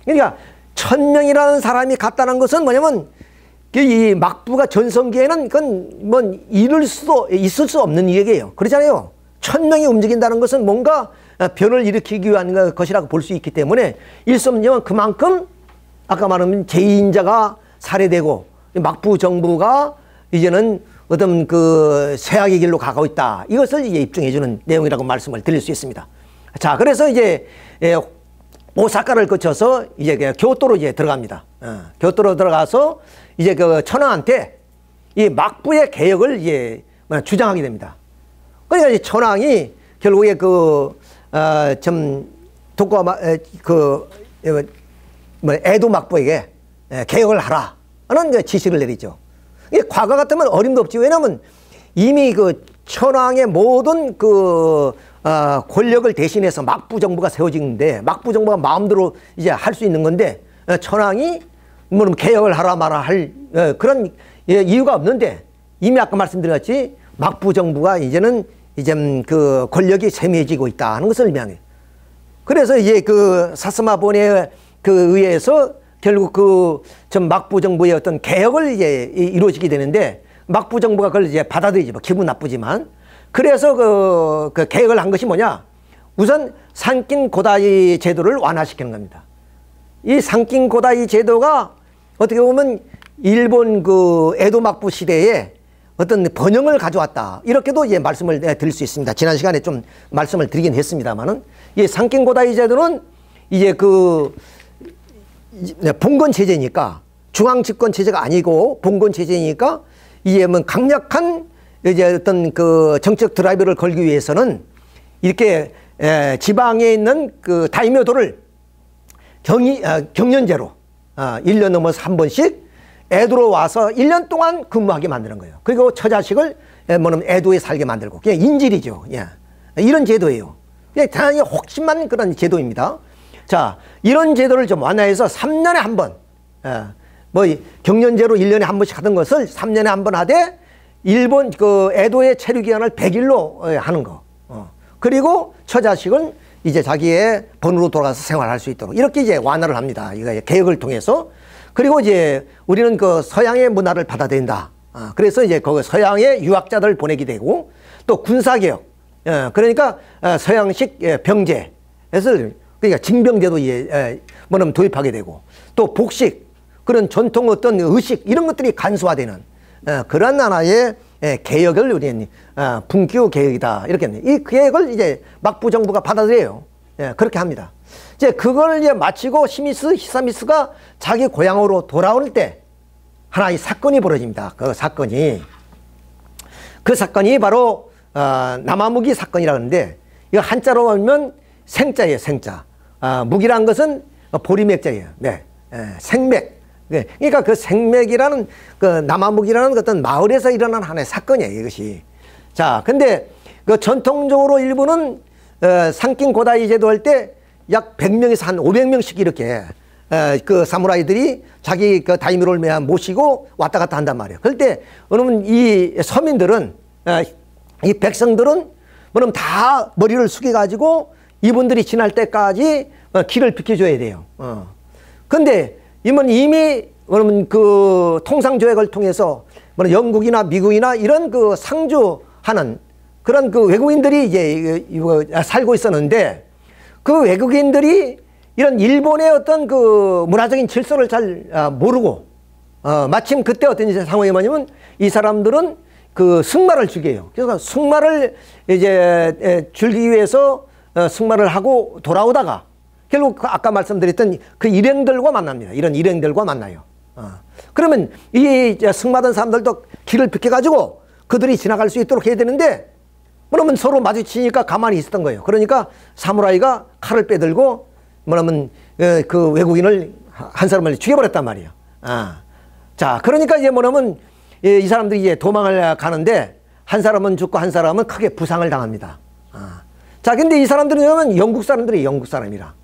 그러니까 1000명이라는 사람이 갔다는 것은 뭐냐면 이 막부가 전성기에는 그건 뭐 있을 수 없는 얘기예요. 그러잖아요. 1000명이 움직인다는 것은 뭔가 변을 일으키기 위한 것이라고 볼 수 있기 때문에 일섬령은 그만큼 아까 말하면 제2인자가 살해되고 막부 정부가 이제는 어떤 그 쇠약의 길로 가고 있다. 이것을 이제 입증해주는 내용이라고 말씀을 드릴 수 있습니다. 자, 그래서 이제 오사카를 거쳐서 이제 교토로 이제 들어갑니다. 교토로 들어가서 이제 그 천황한테 이 막부의 개혁을 이제 주장하게 됩니다. 그러니까 이제 천황이 결국에 에도 막부에게 개혁을 하라 하는 지시를 내리죠. 과거 같으면 어림도 없지. 왜냐하면 이미 그 천황의 모든 그 권력을 대신해서 막부 정부가 세워지는데 막부 정부가 마음대로 이제 할 수 있는 건데 천황이 뭐 개혁을 하라 마라 할 그런 이유가 없는데 이미 아까 말씀드렸지 막부 정부가 이제는 그 권력이 세미해지고 있다 하는 것을 의미하네요. 그래서 이제 그 사스마본에 그 의해서 결국 그 전 막부 정부의 어떤 개혁을 이제 이루어지게 되는데 막부 정부가 그걸 이제 받아들이지 뭐 기분 나쁘지만 그래서 그 개혁을 한 것이 뭐냐? 우선 상킨 고다이 제도를 완화시키는 겁니다. 이 상킨 고다이 제도가 어떻게 보면 일본 그 에도 막부 시대에 어떤 번영을 가져왔다. 이렇게도 이제 말씀을 드릴 수 있습니다. 지난 시간에 좀 말씀을 드리긴 했습니다만은, 이 상킹고다이 제도는 이제 그 봉건 체제니까, 중앙 집권 체제가 아니고 봉건 체제니까, 이게 뭐 강력한 이제 어떤 그 정책 드라이브를 걸기 위해서는 이렇게 지방에 있는 그 다이묘도를 경연제로 1년 넘어서 한 번씩 에도로 와서 1년 동안 근무하게 만드는 거예요. 그리고 처자식을 뭐냐면 에도에 살게 만들고, 그냥 인질이죠. 예. 이런 제도예요. 그냥 대단히 혹심한 그런 제도입니다. 자, 이런 제도를 좀 완화해서 3년에 한 번, 뭐 경연제로 1년에 한 번씩 하던 것을 3년에 한 번 하되, 일본 그 에도의 체류 기간을 100일로 하는 거. 그리고 처자식은 이제 자기의 본으로 돌아가서 생활할 수 있도록 이렇게 이제 완화를 합니다. 이거 개혁을 통해서. 그리고 이제 우리는 그 서양의 문화를 받아들인다. 그래서 이제 그 서양의 유학자들 보내게 되고, 또 군사개혁. 그러니까 서양식 병제에서, 그러니까 징병제도 뭐냐면 도입하게 되고, 또 복식, 그런 전통 어떤 의식 이런 것들이 간소화되는 그런 하나의 개혁을 우리는 분기후 개혁이다 이렇게 합니다. 이 개혁을 이제 막부 정부가 받아들여요. 그렇게 합니다. 이제 그걸 이제 마치고 히사미스가 자기 고향으로 돌아올 때 하나의 사건이 벌어집니다. 그 사건이 바로 남아무기 사건이라고 하는데, 이거 한자로 하면 생자예요. 생자. 무기란 것은 보리맥자예요. 네. 생맥. 그러니까 그 생맥이라는 그 남아무기라는 어떤 마을에서 일어난 하나의 사건이에요, 이것이. 자, 근데 그 전통적으로 일본은 상킹 고다이 제도 할 때 약 100명에서 한 500명씩 이렇게 그 사무라이들이 자기 그 다이묘를 모시고 왔다 갔다 한단 말이에요. 그럴 때 그러면 이 서민들은, 이 백성들은 그럼 다 머리를 숙여 가지고 이분들이 지날 때까지 길을 비켜줘야 돼요. 근데 이미 그러면 그 통상조약을 통해서 영국이나 미국이나 이런 그 상주하는 그런 그 외국인들이 이제 살고 있었는데, 그 외국인들이 이런 일본의 어떤 그 문화적인 질서를 잘 모르고, 마침 그때 어떤 상황이 뭐냐면, 이 사람들은 그 승마를 즐겨요. 그래서 승마를 이제 즐기기 위해서 승마를 하고 돌아오다가 결국 아까 말씀드렸던 그 일행들과 만납니다. 이런 일행들과 만나요. 그러면 이 승마하던 사람들도 길을 비켜가지고 그들이 지나갈 수 있도록 해야 되는데, 그러면 서로 마주치니까 가만히 있었던 거예요. 그러니까 사무라이가 칼을 빼들고 뭐냐면 그 외국인을 한 사람을 죽여버렸단 말이에요. 자, 그러니까 이제 뭐냐면 이 사람들이 이제 도망을 가는데, 한 사람은 죽고 한 사람은 크게 부상을 당합니다. 자, 근데 이 사람들은 영국 사람들이 영국 사람이라.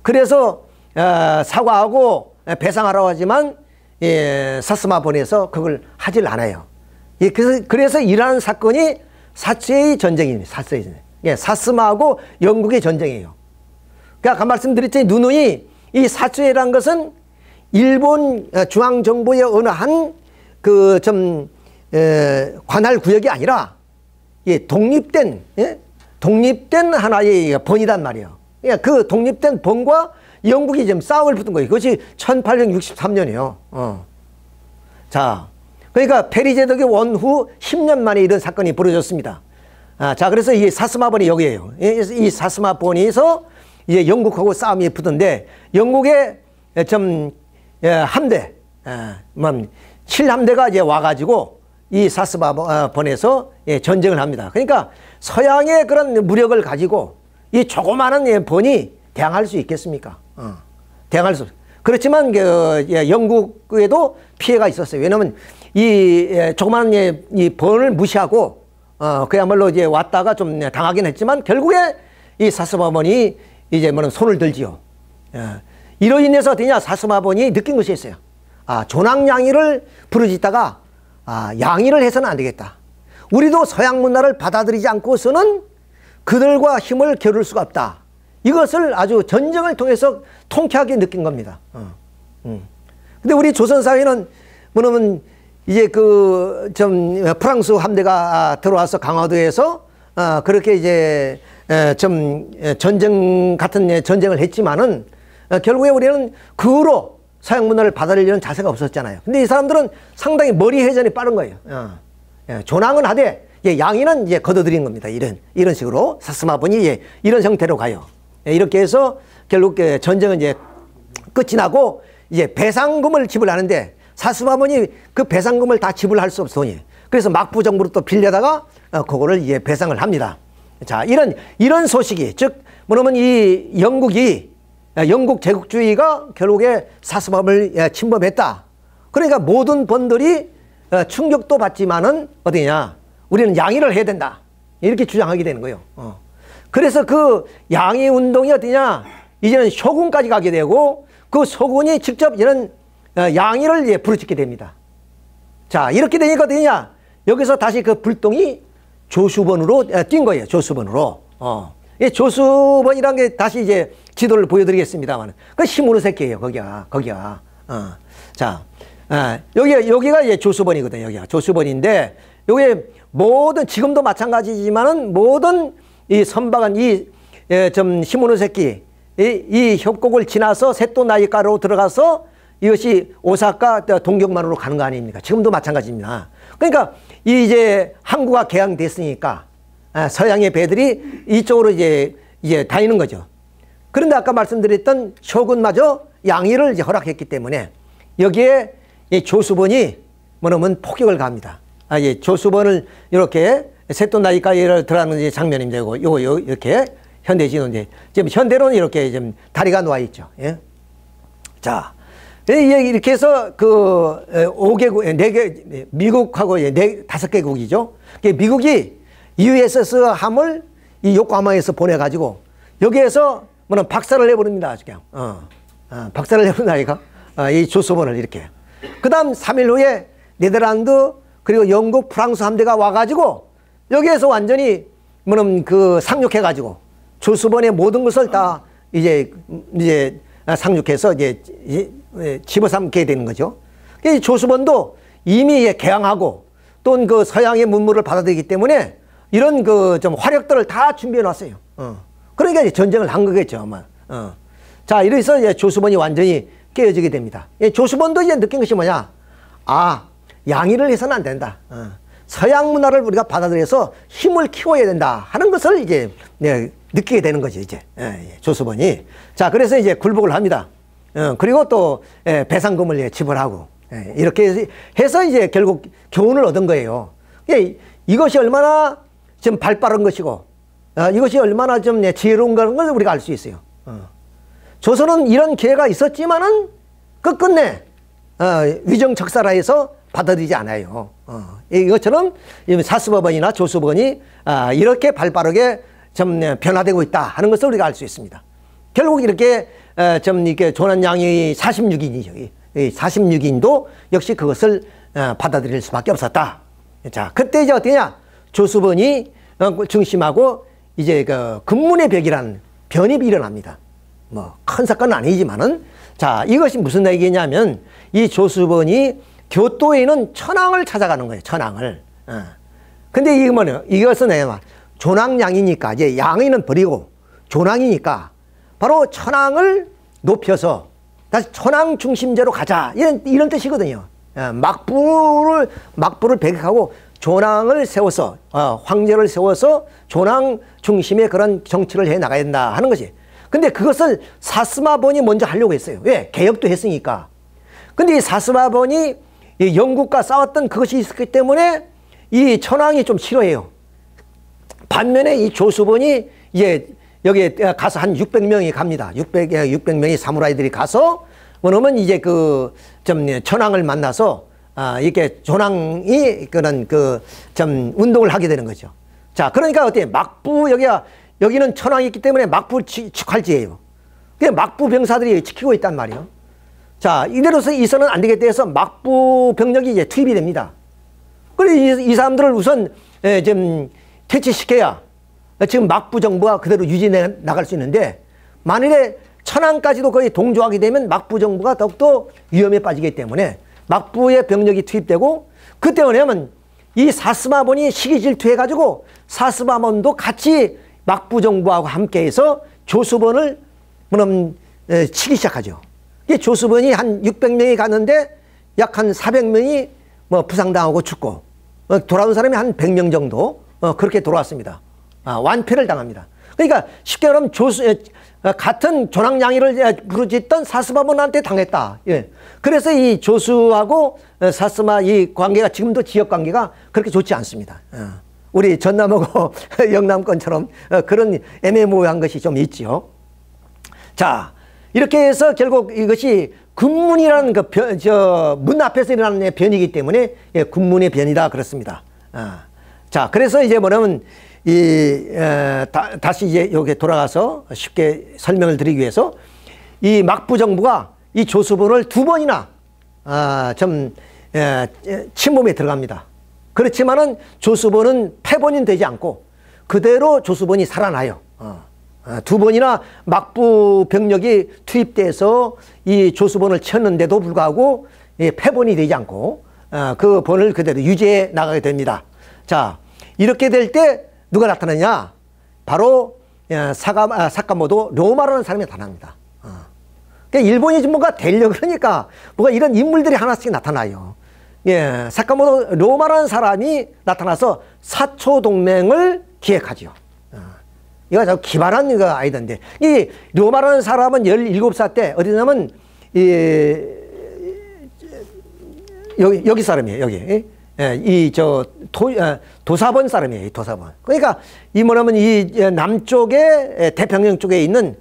그래서 사과하고 배상하라고 하지만 사스마 본에서 그걸 하질 않아요. 그래서 일어난 사건이 사츠에이 전쟁입니다. 사스마하고 영국의 전쟁이에요. 그러니까 아까 말씀드렸더니 누누이 이 사츠에이라는 것은 일본 중앙정부의 어느 한 그 좀 관할 구역이 아니라 독립된 하나의 번이란 말이에요. 그 독립된 번과 영국이 지금 싸움을 붙은 거예요. 그것이 1863년이에요. 자, 그러니까 페리제독의 원후 10년 만에 이런 사건이 벌어졌습니다. 자, 그래서 이 사스마본이 여기에요. 이 사스마본에서 이제 영국하고 싸움이 붙은데, 영국의 좀 함대, 7함대가 이제 와가지고 이 사스마본에서 전쟁을 합니다. 그러니까 서양의 그런 무력을 가지고 이 조그마한 본이 대항할 수 있겠습니까? 대항할 수. 그렇지만 영국에도 피해가 있었어요. 왜냐하면 이 조그마한 이 번을 무시하고 그야말로 이제 왔다가 좀 당하긴 했지만, 결국에 이 사스마본이 이제 뭐는 손을 들지요. 이로 인해서 어떠냐, 사스마본이 느낀 것이 있어요. 존왕양의를 부르짖다가 양의를 해서는 안 되겠다. 우리도 서양 문화를 받아들이지 않고서는 그들과 힘을 겨룰 수가 없다. 이것을 아주 전쟁을 통해서 통쾌하게 느낀 겁니다. 근데 우리 조선사회는 뭐냐면 이제 그 좀 프랑스 함대가 들어와서 강화도에서 그렇게 이제 좀 전쟁 같은 전쟁을 했지만은 결국에 우리는 그 후로 서양 문화를 받아들이는 자세가 없었잖아요. 근데 이 사람들은 상당히 머리 회전이 빠른 거예요. 조낭은 하되 양인은 이제 걷어들인 겁니다. 이런 식으로 사스마본이 이런 형태로 가요. 이렇게 해서 결국 전쟁은 이제 끝이 나고 이제 배상금을 지불하는데 사스마본이 그 배상금을 다 지불할 수 없어 돈이. 그래서 막부 정부로 또 빌려다가 그거를 이제 배상을 합니다. 자, 이런 소식이, 즉 뭐냐면 이 영국 제국주의가 결국에 사스마본을 침범했다. 그러니까 모든 번들이 충격도 받지만은 어디냐, 우리는 양위를 해야 된다, 이렇게 주장하게 되는 거예요. 그래서 그 양위 운동이 어디냐, 이제는 쇼군까지 가게 되고 그 쇼군이 직접 이런 양위를 부르짖게 됩니다. 자, 이렇게 되니까 어디냐, 여기서 다시 그 불똥이 조수번으로 뛴 거예요. 조수번으로. 이 조수번이라는 게 다시 이제 지도를 보여드리겠습니다만, 그 시모노세키예요. 거기가. 자, 여기가 이제 조수번이거든요. 여기가 조수번인데, 요게 모든, 지금도 마찬가지지만은 모든 이 선박은 시모노세키 이 협곡을 지나서 세토 나이카로 들어가서 이것이 오사카 동경만으로 가는 거 아닙니까? 지금도 마찬가지입니다. 그러니까 이제 항구가 개항됐으니까 서양의 배들이 이쪽으로 이제 다니는 거죠. 그런데 아까 말씀드렸던 쇼군마저 양위를 이제 허락했기 때문에 여기에 이 조수번이 뭐냐면 폭격을 가합니다. 조수번을 이렇게 세토 나이카에 들어가는 장면입니다. 요거 이렇게 현대식으로 이제 지금 현대로는 이렇게 좀 다리가 놓아 있죠. 예? 자, 이렇게 해서 그 5개국, 4개, 미국하고 5개국이죠. 미국이 USS 함을 이 요코하마에서 보내가지고 여기에서 뭐는 박살을 내버립니다. 그냥. 박살을 내버린다, 아이가. 이 조수번을 이렇게. 그 다음 3일 후에 네덜란드 그리고 영국, 프랑스 함대가 와가지고 여기에서 완전히 뭐는 그 상륙해가지고 조수번의 모든 것을 다 이제 상륙해서 이제 집어삼게 되는 거죠. 이 조수번도 이미 개항하고 또 그 서양의 문물을 받아들이기 때문에 이런 그 좀 화력들을 다 준비해 놨어요. 그러니까 이제 전쟁을 한 거겠죠, 아마. 자, 이래서 이제 조수번이 완전히 깨어지게 됩니다. 조수번도 이제 느낀 것이 뭐냐? 양위를 해서는 안 된다. 서양 문화를 우리가 받아들여서 힘을 키워야 된다 하는 것을 이제 느끼게 되는 거죠, 이제. 조수번이. 자, 그래서 이제 굴복을 합니다. 그리고 또 배상금을 지불하고 이렇게 해서 이제 결국 교훈을 얻은 거예요. 이것이 얼마나 좀 발빠른 것이고 이것이 얼마나 좀 지혜로운 걸 우리가 알 수 있어요. 조선은 이런 기회가 있었지만은 끝끝내 위정적살하에서 받아들이지 않아요. 이것처럼 사스버번이나 조수번이 이렇게 발빠르게 좀 변화되고 있다 하는 것을 우리가 알 수 있습니다. 결국 이렇게 좀 이렇게 조난양이 46인이죠. 46인도 역시 그것을 받아들일 수밖에 없었다. 자, 그때 이제 어떠냐? 조수번이 중심하고 이제 그 금문의 벽이라는 변이 일어납니다. 뭐 큰 사건은 아니지만은, 자, 이것이 무슨 얘기냐면 이 조수번이 교토에는 천황을 찾아가는 거예요. 천황을. 근데 이게 뭐냐? 이것은 조낭양이니까 이제 양이는 버리고 조낭이니까 바로 천황을 높여서 다시 천황 중심제로 가자, 이런 뜻이거든요. 막부를 배격하고 조낭을 세워서 황제를 세워서 조낭 중심의 그런 정치를 해 나가야 된다 하는 것이. 근데 그것을 사스마본이 먼저 하려고 했어요. 왜? 개혁도 했으니까. 근데 이 사스마본이 이 영국과 싸웠던 그것이 있었기 때문에 이 천황이 좀 싫어해요. 반면에 이 조수번이 이제 여기에 가서 한 600명이 갑니다. 600명의 사무라이들이 가서 뭐냐면 이제 그 좀 천황을 만나서 이렇게 조낭이 그런 그 좀 운동을 하게 되는 거죠. 자, 그러니까 어때요? 막부 여기는 천황이 있기 때문에 막부 직할지예요. 그 막부 병사들이 지키고 있단 말이에요. 자, 이대로서 있어는 안 되겠다 해서 막부 병력이 이제 투입이 됩니다. 그래서 이 사람들을 우선 좀 퇴치시켜야 지금 막부 정부가 그대로 유지해 나갈 수 있는데, 만일에 천황까지도 거의 동조하게 되면 막부 정부가 더욱더 위험에 빠지기 때문에 막부의 병력이 투입되고, 그때 뭐냐면 이 사스마본이 시기 질투해가지고 사스마본도 같이 막부 정부하고 함께해서 조수번을 치기 시작하죠. 이 조수번이 한 600명이 갔는데 약 한 400명이 뭐 부상당하고 죽고 돌아온 사람이 한 100명 정도 그렇게 돌아왔습니다. 완패를 당합니다. 그러니까 쉽게 말하면 같은 조랑냥이를 부르짖던 사스마본한테 당했다. 예. 그래서 이 조수하고 사스마 이 관계가 지금도 지역 관계가 그렇게 좋지 않습니다. 우리 전남하고 영남권처럼 그런 애매모호한 것이 좀 있지요. 자, 이렇게 해서 결국 이것이 군문이라는 문 앞에서 일어나는 변이기 때문에 군문의 변이다 그렇습니다. 자, 그래서 이제 뭐냐면 다시 이제 여기 돌아가서 쉽게 설명을 드리기 위해서 이 막부 정부가 이 조수본을 2번이나 침범에 들어갑니다. 그렇지만은 조수본은 패본이 되지 않고 그대로 조수본이 살아나요. 2번이나 막부 병력이 투입돼서 이 조수본을 쳤는데도 불구하고 패본이 되지 않고 그 본을 그대로 유지해 나가게 됩니다. 자, 이렇게 될 때 누가 나타나냐? 바로 사카모토 료마라는 사람이 나타납니다. 그러니까 일본이 뭔가 되려고 그러니까 뭔가 이런 인물들이 하나씩 나타나요. 예, 사카모토 료마라는 사람이 나타나서 사초 동맹을 기획하죠. 이거 아주 기발한 이거 아이던데. 이 료마라는 사람은 17살 때 어디냐면 여기 사람이에요. 여기. 도사본 사람이에요. 도사본. 그러니까 이 뭐냐면 이 남쪽에 태평양 쪽에 있는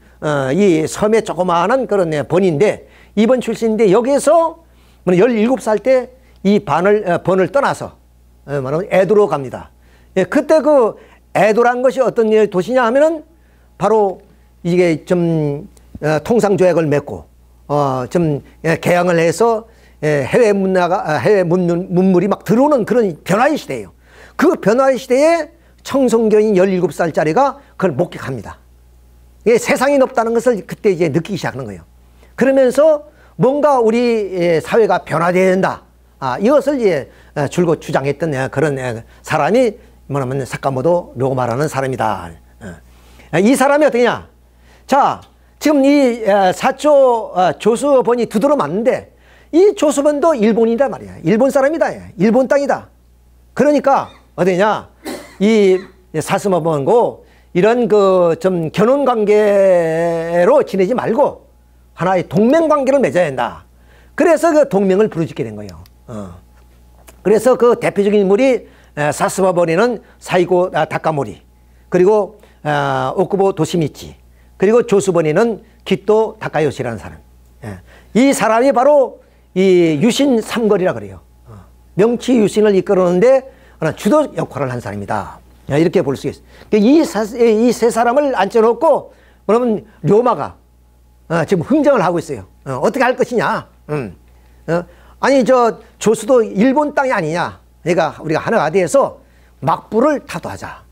이 섬의 조그마한 그런 본인데 이번 출신인데 여기에서 17살 때 이 번을 떠나서 뭐냐면 에도로 갑니다. 예, 그때 그 에도란 것이 어떤 도시냐 하면은 바로 이게 좀 통상 조약을 맺고 좀 개항을 해서 해외 문물이 막 들어오는 그런 변화의 시대예요. 그 변화의 시대에 청성교인 17살짜리가 그걸 목격합니다. 이게 세상이 높다는 것을 그때 이제 느끼기 시작하는 거예요. 그러면서 뭔가 우리 사회가 변화되어야 된다. 이것을 이제 줄곧 주장했던 그런 사람이 뭐냐면 사카모토 료마라는 사람이다. 이 사람이 어떠냐? 자, 지금 이 사초 조수본이 두드러 맞는데 이 조수본도 일본이다 말이야. 일본 사람이다. 일본 땅이다. 그러니까 어디냐? 이 사스마본고 이런 그 좀 견혼 관계로 지내지 말고 하나의 동맹 관계를 맺어야 된다. 그래서 그 동맹을 부르짖게 된 거예요. 그래서 그 대표적인 인물이 사스마본에는 사이고 다카모리, 그리고 오쿠보 도시미치, 그리고 조수본에는 기토 다카요시라는 사람. 이 사람이 바로 이 유신 삼거리라 그래요. 명치 유신을 이끌었는데 주도 역할을 한 사람이다. 이렇게 볼 수 있어요. 이 세 사람을 앉혀놓고 그러면 료마가 지금 흥정을 하고 있어요. 어떻게 할 것이냐? 아니 저 조수도 일본 땅이 아니냐? 그러니까 우리가 하나가 돼서 막부를 타도하자.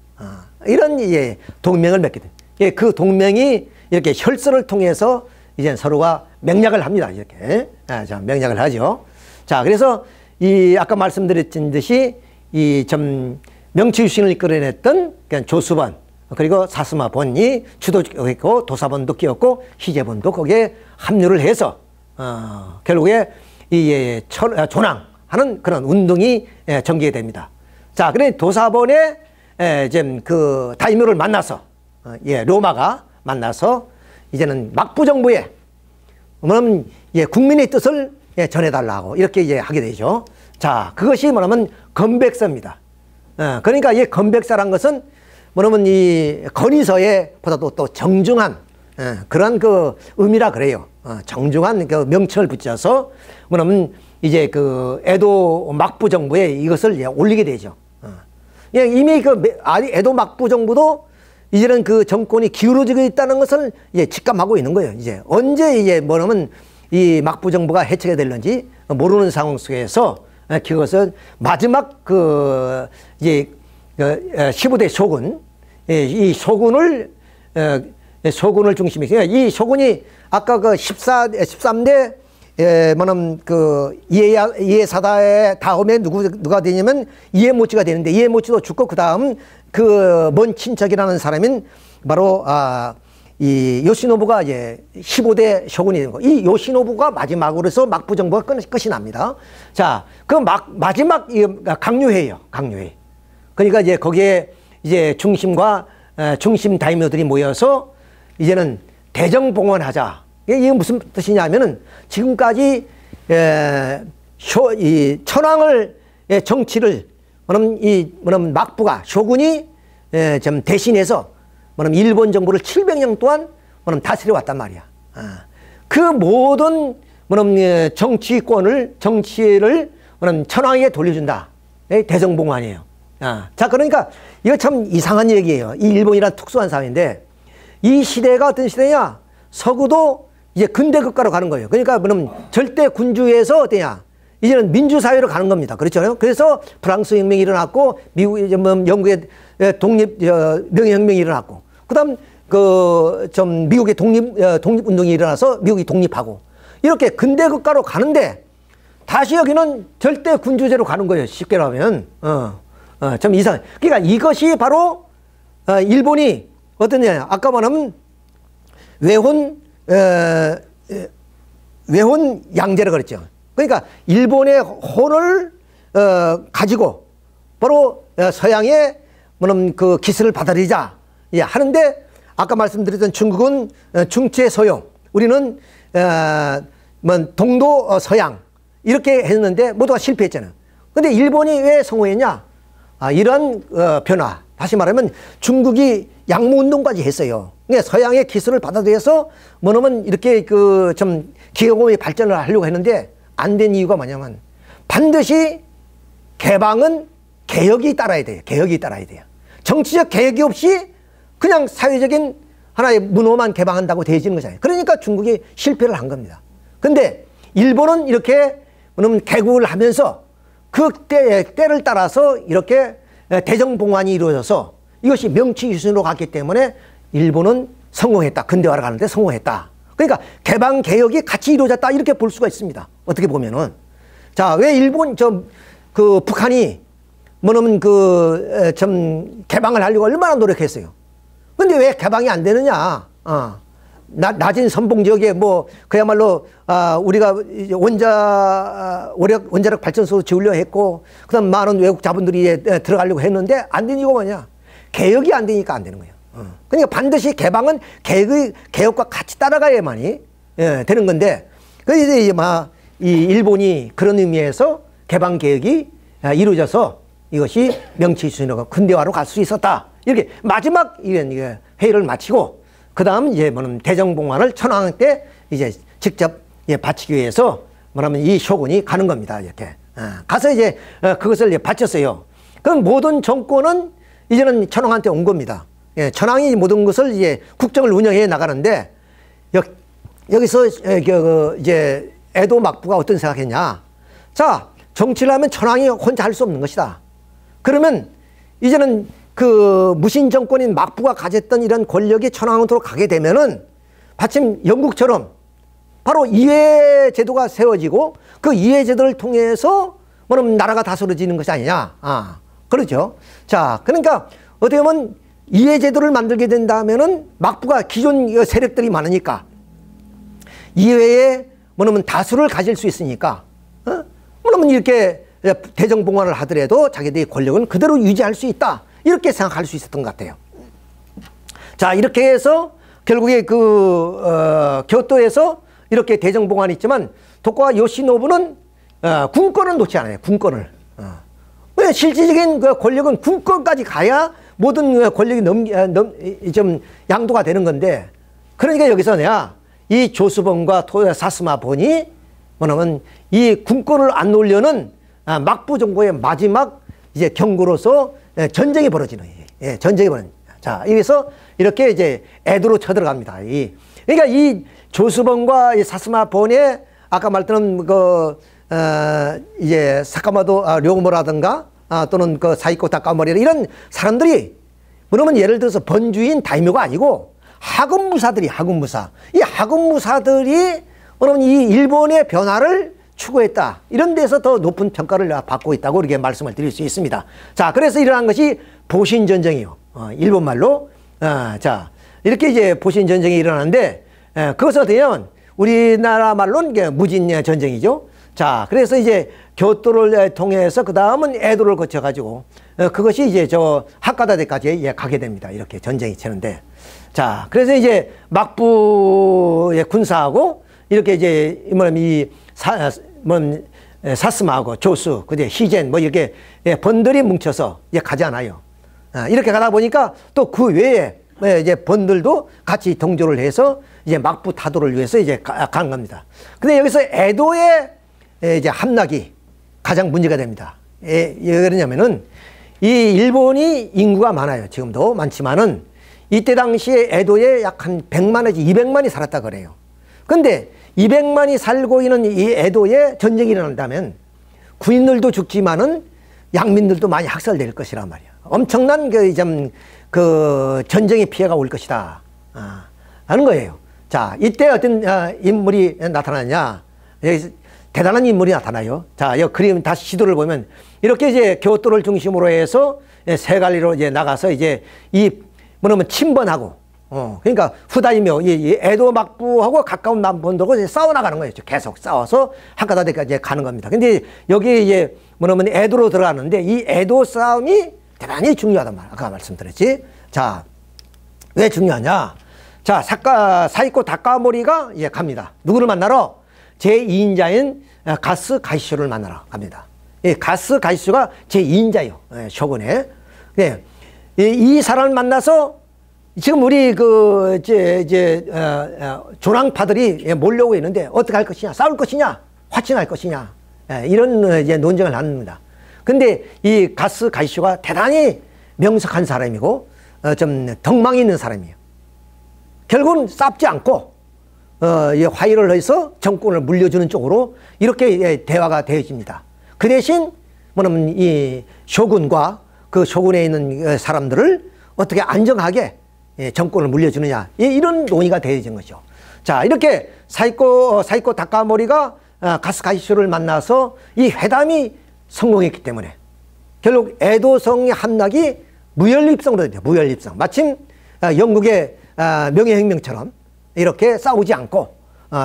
이런 이제 동맹을 맺게 돼. 그 동맹이 이렇게 혈서를 통해서 이제 서로가 맹약을 합니다. 이렇게 자, 맹약을 하죠. 자, 그래서 이 아까 말씀드렸던 듯이 이 좀 명치유신을 이끌어냈던 조수본 그리고 사스마본이 주도했고 도사본도 끼었고 희재본도 거기에 합류를 해서 결국에 이 조랑하는 그런 운동이 전개가 됩니다. 자, 그래 도사본의 이제 그 다이묘를 만나서 로마가 만나서 이제는 막부 정부에 뭐냐면 국민의 뜻을 전해달라고 이렇게 이제 하게 되죠. 자, 그것이 뭐냐면 건백서입니다. 그러니까 이 건백서란 것은 뭐냐면 이 건의서에 보다도 또 정중한 그런 그 의미라 그래요. 정중한 그 명칭을 붙여서 뭐냐면 이제 그 에도 막부 정부에 이것을 올리게 되죠. 이미 그 에도 막부 정부도 이제는 그 정권이 기울어지고 있다는 것을 직감하고 있는 거예요. 이제 언제 이제 뭐냐면 이 막부 정부가 해체가 될는지 모르는 상황 속에서 그것을 마지막 그 이제 15대 쇼군 이 쇼군을 중심에 이 쇼군이 아까 그 13대 뭐냐면 그 이에사다의 다음에 누가 되냐면 이에모치가 되는데 이에모치도 죽고 그 다음 그 먼 친척이라는 사람인 바로 이 요시노부가 이제 15대 쇼군이 된 거. 이 요시노부가 마지막으로 해서 막부 정부가 끝이 납니다. 자, 그 마지막 강요회예요. 강요회. 그러니까 이제 거기에 이제 중심 다이묘들이 모여서 이제는 대정봉헌하자. 이게 무슨 뜻이냐면은 지금까지 이 천황을 정치를 뭐냐면 막부가 쇼군이 좀 대신해서 뭐냐면 일본 정부를 700년 동안 뭐냐면 다스려 왔단 말이야. 그 모든 뭐냐면 정치를 뭐냐면 천황에게 돌려준다. 대정봉환이에요. 자, 그러니까 이거 참 이상한 얘기예요. 이 일본이란 특수한 사회인데 이 시대가 어떤 시대냐? 서구도 이제 근대 국가로 가는 거예요. 그러니까 뭐냐면 절대 군주에서 어떠냐? 이제는 민주사회로 가는 겁니다. 그렇죠? 그래서 프랑스 혁명이 일어났고, 영국의 명예혁명이 일어났고, 그 다음, 미국의 독립운동이 일어나서 미국이 독립하고, 이렇게 근대 국가로 가는데, 다시 여기는 절대 군주제로 가는 거예요. 쉽게 말하면. 좀 이상해. 그러니까 이것이 바로, 일본이 어떠냐. 아까 말하면, 외혼 양제라 그랬죠. 그러니까 일본의 혼을 가지고 바로 서양의 뭐는 그 기술을 받아들이자 하는데, 아까 말씀드렸던 중국은 중체 서양, 우리는 동도 서양 이렇게 했는데 모두가 실패했잖아요. 근데 일본이 왜 성공했냐? 이런 변화. 다시 말하면 중국이 양무운동까지 했어요. 그러니까 서양의 기술을 받아들여서 뭐냐면 이렇게 좀 기업의 발전을 하려고 했는데 안 된 이유가 뭐냐면 반드시 개방은 개혁이 따라야 돼요. 개혁이 따라야 돼요. 정치적 개혁이 없이 그냥 사회적인 하나의 문호만 개방한다고 되어지는 거잖아요. 그러니까 중국이 실패를 한 겁니다. 근데 일본은 이렇게 뭐냐면 개국을 하면서 그 때를 따라서 이렇게 대정봉환이 이루어져서 이것이 명치유신으로 갔기 때문에 일본은 성공했다. 근대화를 가는데 성공했다. 그러니까 개방 개혁이 같이 이루어졌다 이렇게 볼 수가 있습니다. 어떻게 보면은 자, 왜 일본 북한이 뭐냐면 좀 개방을 하려고 얼마나 노력했어요. 근데 왜 개방이 안 되느냐? 낮은 선봉 지역에 그야말로 우리가 원자력 발전소 지으려 했고, 그다음 많은 외국 자본들이 들어가려고 했는데 안 되는 이유가 뭐냐? 개혁이 안 되니까 안 되는 거예요. 그러니까 반드시 개방은 개혁과 같이 따라가야만이 되는 건데, 그래서 이제 이 일본이 그런 의미에서 개방 개혁이 이루어져서 이것이 명치유신으로 근대화로 갈 수 있었다. 이렇게 마지막 이게 회의를 마치고, 그 다음 이제 대정봉환을 천황 때 이제 직접 바치기 위해서 이 쇼군이 가는 겁니다. 이렇게 가서 이제 그것을 바쳤어요. 그럼 모든 정권은 이제는 천황한테 온 겁니다. 천황이 모든 것을 이제 국정을 운영해 나가는데, 여기서 이제 에도 막부가 어떤 생각했냐? 자, 정치를 하면 천황이 혼자 할 수 없는 것이다. 그러면 이제는 무신 정권인 막부가 가졌던 이런 권력이 천황으로 가게 되면은 마침 영국처럼 바로 이회 제도가 세워지고 그 이회 제도를 통해서 나라가 다스려지는 것이 아니냐. 그렇죠. 자, 그러니까 어떻게 보면 이해 제도를 만들게 된다면은 막부가 기존 세력들이 많으니까 이회에 다수를 가질 수 있으니까, 이렇게 대정봉환을 하더라도 자기들의 권력은 그대로 유지할 수 있다. 이렇게 생각할 수 있었던 것 같아요. 자, 이렇게 해서 결국에 교토에서 이렇게 대정봉환이 있지만 도쿠가와 요시노부는 군권을 놓지 않아요. 군권을. 왜 실질적인 권력은 군권까지 가야 모든 권력이 좀 양도가 되는 건데, 그러니까 여기서 이 조수본과 사스마본이 뭐냐면 이 군권을 안 놓으려는 막부 정부의 마지막 이제 경고로서 전쟁이 벌어지는 거예요. 전쟁이 벌어지는. 자, 여기서 이렇게 이제 에도로 쳐들어갑니다. 그러니까 이 조수본과 이 사스마본의 아까 말했던 이제 사카마도 룡모라든가 또는 사이코 다카모리 이런 사람들이 뭐냐면 예를 들어서 번주인 다이묘가 아니고 하급무사들이 이 하급무사들이 뭐냐면 이 일본의 변화를 추구했다. 이런 데서 더 높은 평가를 받고 있다고 이렇게 말씀을 드릴 수 있습니다. 자, 그래서 일어난 것이 보신전쟁이요. 일본말로 이렇게 이제 보신 전쟁이 일어나는데, 그것은 어떻게 하면 우리나라 말로는 이게 무진 전쟁이죠. 자, 그래서 이제 교토를 통해서 그 다음은 에도를 거쳐가지고 그것이 이제 저 하카다대까지 가게 됩니다. 이렇게 전쟁이 치는데, 자, 그래서 이제 막부의 군사하고 이렇게 이제 사스마하고 조수, 그제 히젠 뭐 이렇게 번들이 뭉쳐서 가지 않아요. 이렇게 가다 보니까 또 그 외에 이제 번들도 같이 동조를 해서 이제 막부 타도를 위해서 이제 가는 겁니다. 근데 여기서 에도의 이제 함락이 가장 문제가 됩니다. 왜 그러냐면은 이 일본이 인구가 많아요. 지금도 많지만은 이때 당시에 에도에 약 한 100만에서 200만이 살았다 그래요. 근데 200만이 살고 있는 이 에도에 전쟁이 일어난다면 군인들도 죽지만은 양민들도 많이 학살될 것이란 말이야. 엄청난 그 전쟁의 피해가 올 것이다. 하는 거예요. 자, 이때 어떤 인물이 나타나냐. 여기 대단한 인물이 나타나요. 자, 이 그림 다시 지도를 보면 이렇게 이제 교토를 중심으로 해서 세 갈래로 이제 나가서 이제 뭐냐면 침번하고, 그러니까 후다이며 이 에도 막부하고 가까운 남본도고 싸워 나가는 거예요. 계속 싸워서 하카다데까지 가는 겁니다. 근데 여기 이제 뭐냐면 에도로 들어가는데 이 에도 싸움이 대단히 중요하단 말이야. 아까 말씀드렸지. 자, 왜 중요하냐? 자, 사이코 다카모리가 갑니다. 누구를 만나러? 제2인자인 가스 가이쇼를 만나러 갑니다. 가스 가이쇼가 제2인자예요. 쇼군의. 이 사람을 만나서 지금 우리 조랑파들이 몰려오고 있는데 어떻게 할 것이냐? 싸울 것이냐? 화친할 것이냐? 이런 이제 논쟁을 합니다. 근데 이 가스 가이쇼가 대단히 명석한 사람이고 좀 덕망이 있는 사람이에요. 결국은 싸우지 않고 화해를 해서 정권을 물려주는 쪽으로 이렇게 대화가 되어집니다. 그 대신 뭐냐면 이 쇼군과 그 쇼군에 있는 사람들을 어떻게 안정하게 정권을 물려주느냐, 이런 논의가 되어진 거죠. 자, 이렇게 사이코 다카모리가 가스 가이쇼를 만나서 이 회담이 성공했기 때문에 결국 에도성의 함락이 무혈입성으로 됩니다. 무혈입성. 마침 영국의 명예혁명처럼 이렇게 싸우지 않고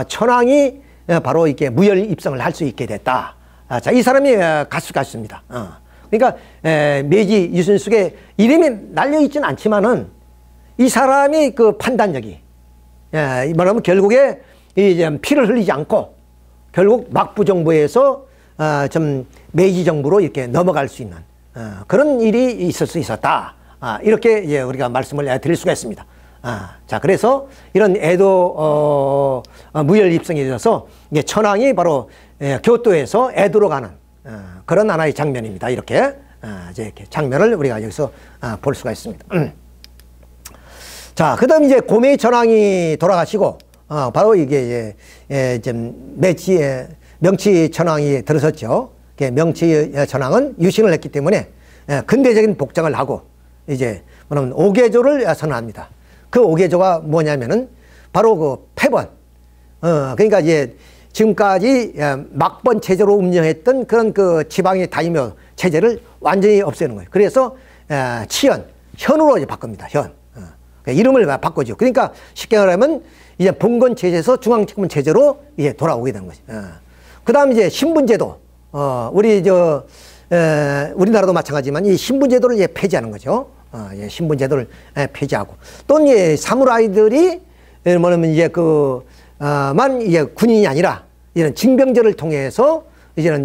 천황이 바로 이렇게 무혈입성을 할 수 있게 됐다. 자, 이 사람이 가스 가이쇼입니다. 그러니까 메이지 유신숙의 이름이 날려 있지는 않지만은 이 사람이 그 판단력이 말하면 결국에 이제 피를 흘리지 않고 결국 막부 정부에서 좀 메이지 정부로 이렇게 넘어갈 수 있는 그런 일이 있을 수 있었다. 이렇게 이제 우리가 말씀을 드릴 수가 있습니다. 자, 그래서 이런 에도 무혈 입성에 있어서 이제 천황이 바로 교토에서 에도로 가는 그런 하나의 장면입니다. 이렇게 이제 장면을 우리가 여기서 볼 수가 있습니다. 자, 그다음 이제 고메이 천황이 돌아가시고 바로 이게 명치 천황이 들어섰죠. 명치 천황은 유신을 했기 때문에 근대적인 복장을 하고 이제 뭐냐면 오개조를 선언합니다. 그 오개조가 뭐냐면은 바로 그 패번. 그러니까 이제 지금까지 막번 체제로 운영했던 그런 그 지방의 다이묘 체제를 완전히 없애는 거예요. 그래서 현으로 이제 바꿉니다. 현. 이름을 바꾸죠. 그러니까 쉽게 말하면 이제 봉건 체제에서 중앙집권 체제로 이제 돌아오게 되는 거죠. 그 다음 이제 신분제도. 우리나라도 마찬가지지만 이 신분제도를 이제 폐지하는 거죠. 신분제도를 폐지하고. 또 이제 사무라이들이 뭐냐면 이제 이제 군인이 아니라 이런 징병제를 통해서 이제는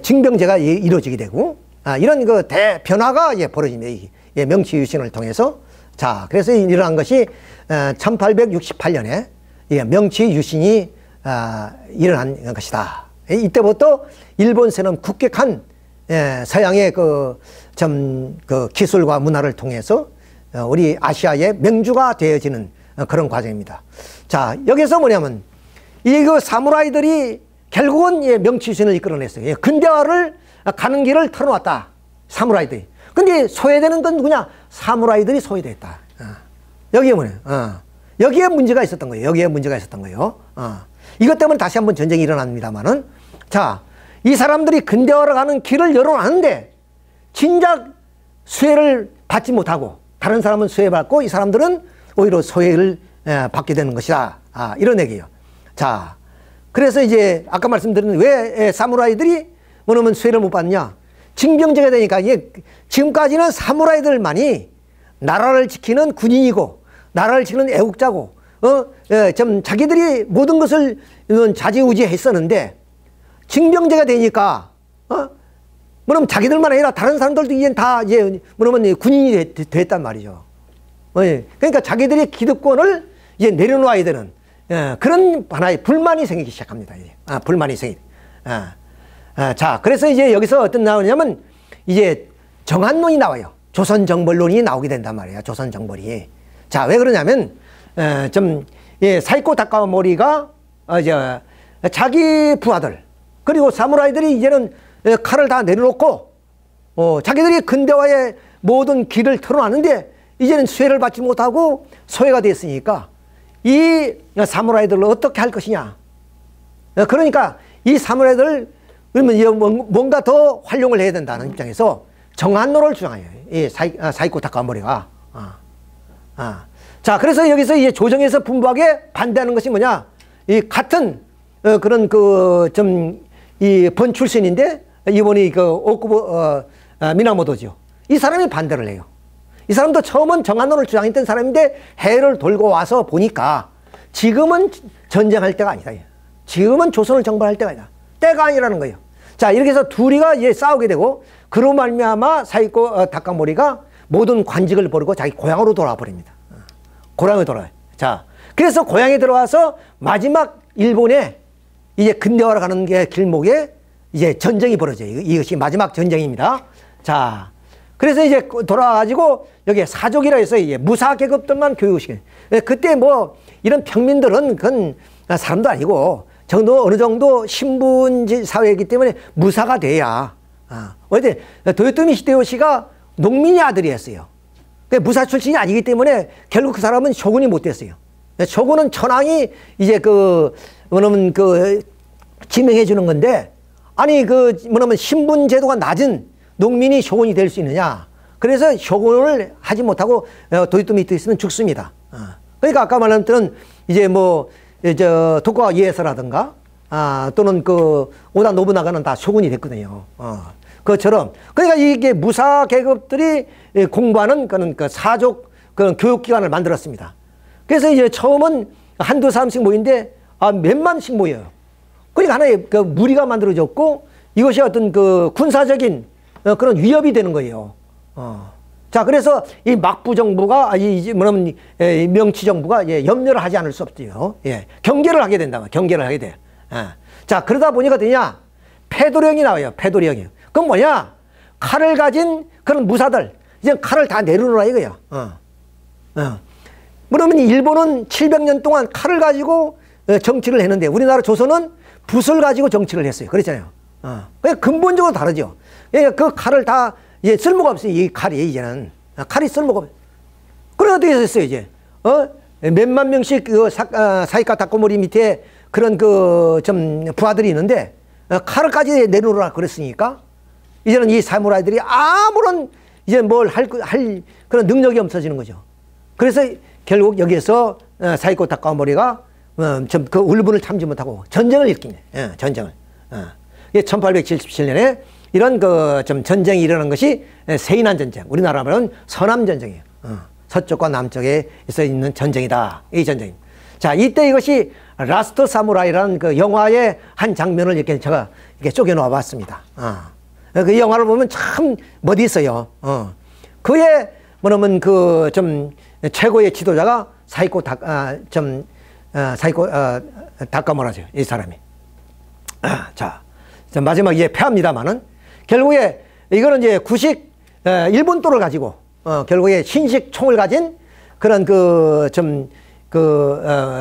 징병제가 이루어지게 되고, 이런 그 대변화가 벌어집니다. 명치 유신을 통해서. 자, 그래서 일어난 것이 1868년에 명치 유신이 일어난 것이다. 이때부터 일본세는 급격한 서양의 그 기술과 문화를 통해서 우리 아시아의 명주가 되어지는 그런 과정입니다. 자, 여기서 뭐냐면 그 사무라이들이 결국은 명치 유신을 이끌어냈어요. 근대화를 가는 길을 털어놨다. 사무라이들이. 근데 소외되는 건 누구냐? 사무라이들이 소외됐다. 여기에 뭐냐? 여기에 문제가 있었던 거예요. 여기에 문제가 있었던 거예요. 이것 때문에 다시 한번 전쟁이 일어납니다만은, 자, 이 사람들이 근대화로 가는 길을 열어놨는데 진작 수혜를 받지 못하고 다른 사람은 소외받고 이 사람들은 오히려 소외를 받게 되는 것이다. 이런 얘기예요. 자, 그래서 이제 아까 말씀드린 왜 사무라이들이 뭐냐면 소외를 못 받느냐? 징병제가 되니까 이게 지금까지는 사무라이들만이 나라를 지키는 군인이고 나라를 지키는 애국자고 좀 자기들이 모든 것을 좌지우지했었는데 징병제가 되니까 뭐냐면 자기들만 아니라 다른 사람들도 이제 다 이제 뭐냐면 군인이 됐단 말이죠. 그러니까 자기들의 기득권을 이제 내려놓아야 되는 그런 하나의 불만이 생기기 시작합니다. 불만이 생기. 자, 그래서 이제 여기서 어떤 나오냐면 이제 정한론이 나와요. 조선정벌론이 나오게 된단 말이에요. 조선정벌이. 자, 왜 그러냐면 사이코 다카모리가 자기 부하들 그리고 사무라이들이 이제는 칼을 다 내려놓고 자기들이 근대화의 모든 길을 털어놨는데 이제는 수혜를 받지 못하고 소외가 됐으니까 이 사무라이들을 어떻게 할 것이냐. 그러니까 이 사무라이들을 그러면 뭔가 더 활용을 해야 된다는 입장에서 정한론을 주장해요. 이 사이코 다카모리가. 자, 그래서 여기서 이제 조정에서 분부하게 반대하는 것이 뭐냐? 이 같은 그런 이 번 출신인데 이번이 오쿠보 미나모토죠. 이 사람이 반대를 해요. 이 사람도 처음은 정한론을 주장했던 사람인데 해를 돌고 와서 보니까 지금은 전쟁할 때가 아니다. 지금은 조선을 정벌할 때가 아니다. 때가 아니라는 거예요. 자, 이렇게 해서 둘이가 이제 싸우게 되고 그로 말미암아 사이코 다카모리가 모든 관직을 버리고 자기 고향으로 돌아와 버립니다. 고향에 돌아와요. 자, 그래서 고향에 들어와서 마지막 일본에 이제 근대화로 가는 게 길목에 이제 전쟁이 벌어져요. 이것이 마지막 전쟁입니다. 자, 그래서 이제 돌아와가지고 여기 사족이라 해서 이제 무사 계급들만 교육시켜요. 그때 뭐 이런 평민들은 그건 사람도 아니고 어느 정도 신분 사회이기 때문에 무사가 돼야. 어제 도요토미 히데요시가 농민의 아들이었어요. 무사 출신이 아니기 때문에 결국 그 사람은 쇼군이 못 됐어요. 쇼군은 천황이 이제 뭐냐면 지명해 주는 건데, 아니 뭐냐면 신분 제도가 낮은 농민이 쇼군이 될 수 있느냐. 그래서 쇼군을 하지 못하고 도요토미 히데요시는 죽습니다. 그러니까 아까 말했던 이제 도쿠가와 이에야스라든가 또는 오다 노부나가는 다 쇼군이 됐거든요. 그것처럼 그러니까 이게 무사 계급들이 공부하는 그런 사족 그런 교육기관을 만들었습니다. 그래서 이제 처음은 한두 사람씩 모이는데 몇만씩 모여요. 그러니까 하나의 무리가 만들어졌고 이것이 어떤 군사적인 그런 위협이 되는 거예요. 자, 그래서 이 막부 정부가 뭐냐면 명치 정부가 염려를 하지 않을 수 없죠. 경계를 하게 된다. 경계를 하게 돼. 자, 그러다 보니까 되냐? 패도령이 나와요. 패도령이. 그건 뭐냐? 칼을 가진 그런 무사들 이제 칼을 다 내려놓으라 이거야. 그러면 일본은 700년 동안 칼을 가지고 정치를 했는데 우리나라 조선은 붓을 가지고 정치를 했어요. 그렇잖아요. 그러니까 근본적으로 다르죠. 그러니까 그 칼을 다 이제 쓸모가 없어요. 이 칼이 이제는 칼이 쓸모가 없어요. 그래 어떻게 했어요 이제? 몇만 명씩 사이카 다코모리 밑에 그런 부하들이 있는데 칼을까지 내놓으라 그랬으니까 이제는 이 사무라이들이 아무런 이제 뭘 할 그런 능력이 없어지는 거죠. 그래서 결국 여기에서 사이코 다카모리가 그 울분을 참지 못하고 전쟁을 일으킵니다. 전쟁을. 1877년에 이런 전쟁이 일어난 것이 세이난 전쟁. 우리나라 말은 서남 전쟁이에요. 서쪽과 남쪽에 있는 전쟁이다. 이 전쟁. 자, 이때 이것이 라스트 사무라이라는 영화의 한 장면을 이렇게 제가 이렇게 쪼개놓아 봤습니다. 그 영화를 보면 참 멋있어요. 그의 뭐냐면 최고의 지도자가 사이코 다카모라죠. 이 사람이. 자, 마지막 이제 패합니다만은 결국에 이거는 이제 일본도를 가지고 결국에 신식 총을 가진 그런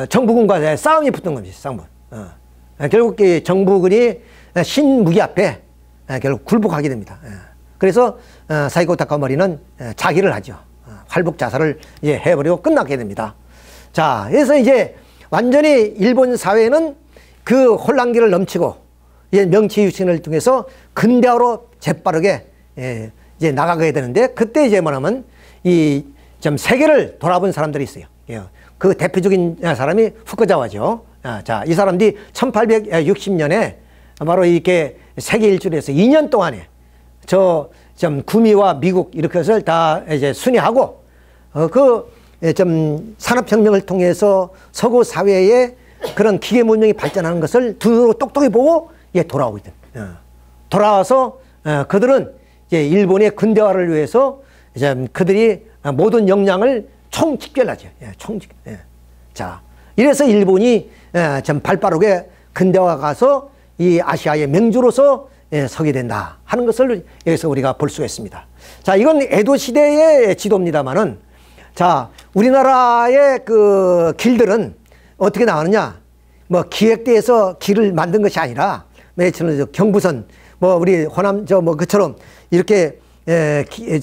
정부군과 싸움이 붙은 겁니다. 싸움. 결국 정부군이 신무기 앞에 결국 굴복하게 됩니다. 그래서 사이코 다카모리는 자기를 하죠. 활복 자살을 이제 해버리고 끝나게 됩니다. 자, 그래서 이제 완전히 일본 사회는 그 혼란기를 넘치고 이제 명치유신을 통해서 근대화로 재빠르게 이제 나가게 되는데 그때 이제 뭐냐면 이 좀 세계를 돌아본 사람들이 있어요. 예. 그 대표적인 사람이 후쿠자와죠. 자, 이 사람들이 1860년에 바로 이렇게 세계 일주를 해서 2년 동안에 좀 구미와 미국 이렇게 해서 다 이제 순회하고 좀 산업혁명을 통해서 서구 사회에 그런 기계 문명이 발전하는 것을 눈으로 똑똑히 보고 돌아오고 있던. 돌아와서 그들은 이제 일본의 근대화를 위해서 이제 그들이 모든 역량을 총집결하죠. 자, 이래서 일본이 좀 발빠르게 근대화 가서 이 아시아의 명주로서 서게 된다 하는 것을 여기서 우리가 볼 수가 있습니다. 자, 이건 에도 시대의 지도입니다만은, 자, 우리나라의 그 길들은 어떻게 나오느냐? 뭐 기획대에서 길을 만든 것이 아니라, 저는 경부선, 뭐 우리 호남 뭐 그처럼 이렇게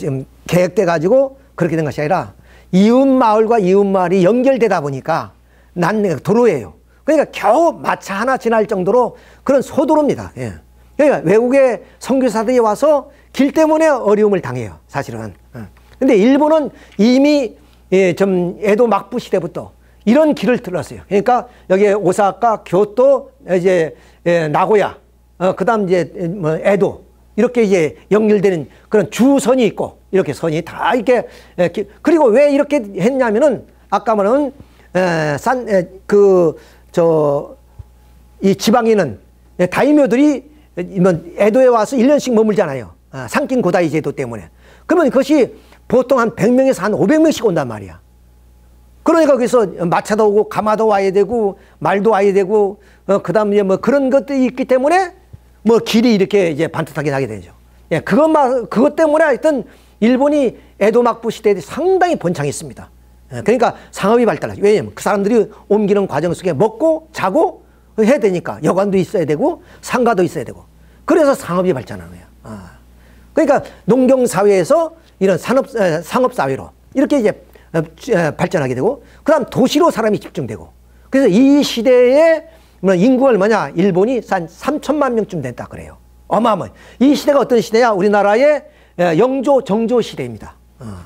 좀 계획돼 가지고 그렇게 된 것이 아니라 이웃 마을과 이웃 마을이 연결되다 보니까 난 도로예요. 그러니까 겨우 마차 하나 지날 정도로 그런 소도로입니다. 예. 그러니까 외국의 선교사들이 와서 길 때문에 어려움을 당해요, 사실은. 근데 일본은 이미 좀 에도 막부 시대부터 이런 길을 들었어요. 그러니까 여기 오사카, 교토, 이제 나고야, 그다음 이제 뭐 에도 이렇게 이제 연결되는 그런 주선이 있고 이렇게 선이 다 이렇게 그리고 왜 이렇게 했냐면은 아까 말한 이 지방에는 다이묘들이 에도에 와서 1년씩 머물잖아요. 상긴 고다이 제도 때문에. 그러면 그것이 보통 한 100명에서 한 500명씩 온단 말이야. 그러니까 거기서 마차도 오고 가마도 와야 되고 말도 와야 되고 그 다음에 뭐 그런 것들이 있기 때문에 뭐 길이 이렇게 이제 반듯하게 나게 되죠. 예, 그것 때문에 하여튼 일본이 에도 막부 시대에 상당히 번창했습니다. 예, 그러니까 상업이 발달하죠. 왜냐면 그 사람들이 옮기는 과정 속에 먹고 자고 해야 되니까 여관도 있어야 되고 상가도 있어야 되고 그래서 상업이 발전하는 거예요. 그러니까 농경사회에서 이런 상업사회로 이렇게 이제 발전하게 되고 그 다음 도시로 사람이 집중되고 그래서 이 시대에 인구가 얼마냐? 일본이 한 3천만 명쯤 됐다 그래요. 어마어마해. 이 시대가 어떤 시대냐? 우리나라의 영조, 정조 시대입니다.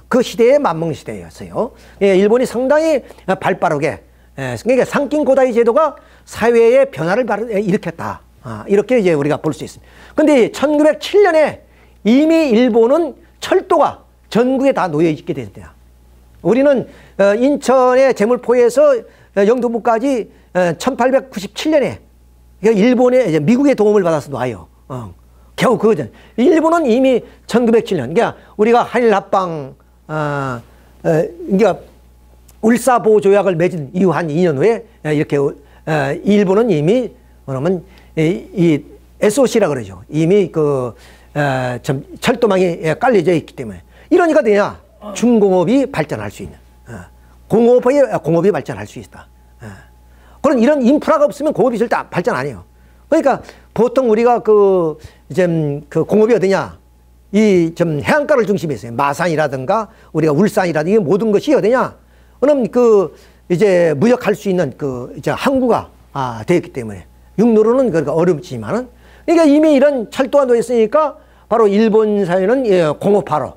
그 시대에 맞먹는 시대였어요. 일본이 상당히 발빠르게 그러니까 상긴 고다이 제도가 사회의 변화를 일으켰다. 이렇게 이제 우리가 볼 수 있습니다. 근데 1907년에 이미 일본은 철도가 전국에 다 놓여 있게 됐다. 우리는 인천의 제물포에서 영도부까지 1897년에 일본의 미국의 도움을 받아서 놔요. 겨우 그거죠. 일본은 이미 1907년, 그러니까 우리가 한일 합방, 그러니까 울사보호 조약을 맺은 이후 한 2년 후에 이렇게 일본은 이미 그러면 이 SOC라 그러죠. 이미 철도망이 깔려져 있기 때문에 이러니까 되냐? 중공업이 발전할 수 있는 공업이 발전할 수 있다. 그런 이런 인프라가 없으면 공업이 절대 발전 안 해요. 그러니까 보통 우리가 그 공업이 어디냐? 이 좀 해안가를 중심에 있어요. 마산이라든가 우리가 울산이라든가 모든 것이 어디냐? 그럼 이제 무역할 수 있는 이제 항구가 되었기 때문에 육로로는 그러니까 어렵지만은 그러니까 이미 이런 철도가 놓여 있으니까 바로 일본 사회는 공업하러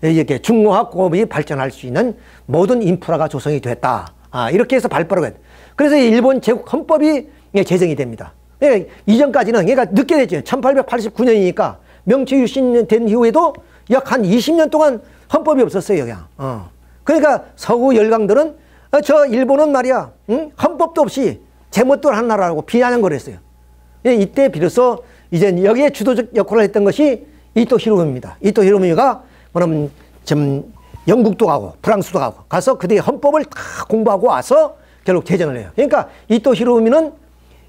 이렇게 중공업 공업이 발전할 수 있는 모든 인프라가 조성이 됐다. 이렇게 해서 발빠르게 했다. 그래서 일본 제국 헌법이 제정이 됩니다. 이전까지는 그러니까 늦게 됐죠. 1889년이니까 명치 유신된 이후에도 약 한 20년 동안 헌법이 없었어요. 그냥. 그러니까 서구 열강들은 저 일본은 말이야 헌법도 없이 제멋대로 한 나라라고 비아냥거렸어요. 이때 비로소 이제 여기에 주도적 역할을 했던 것이 이토 히로부미입니다. 이토 히로부미가 그럼 좀 영국도 가고 프랑스도 가서 그들의 헌법을 다 공부하고 와서 결국 제정을 해요. 그러니까 이토 히로부미는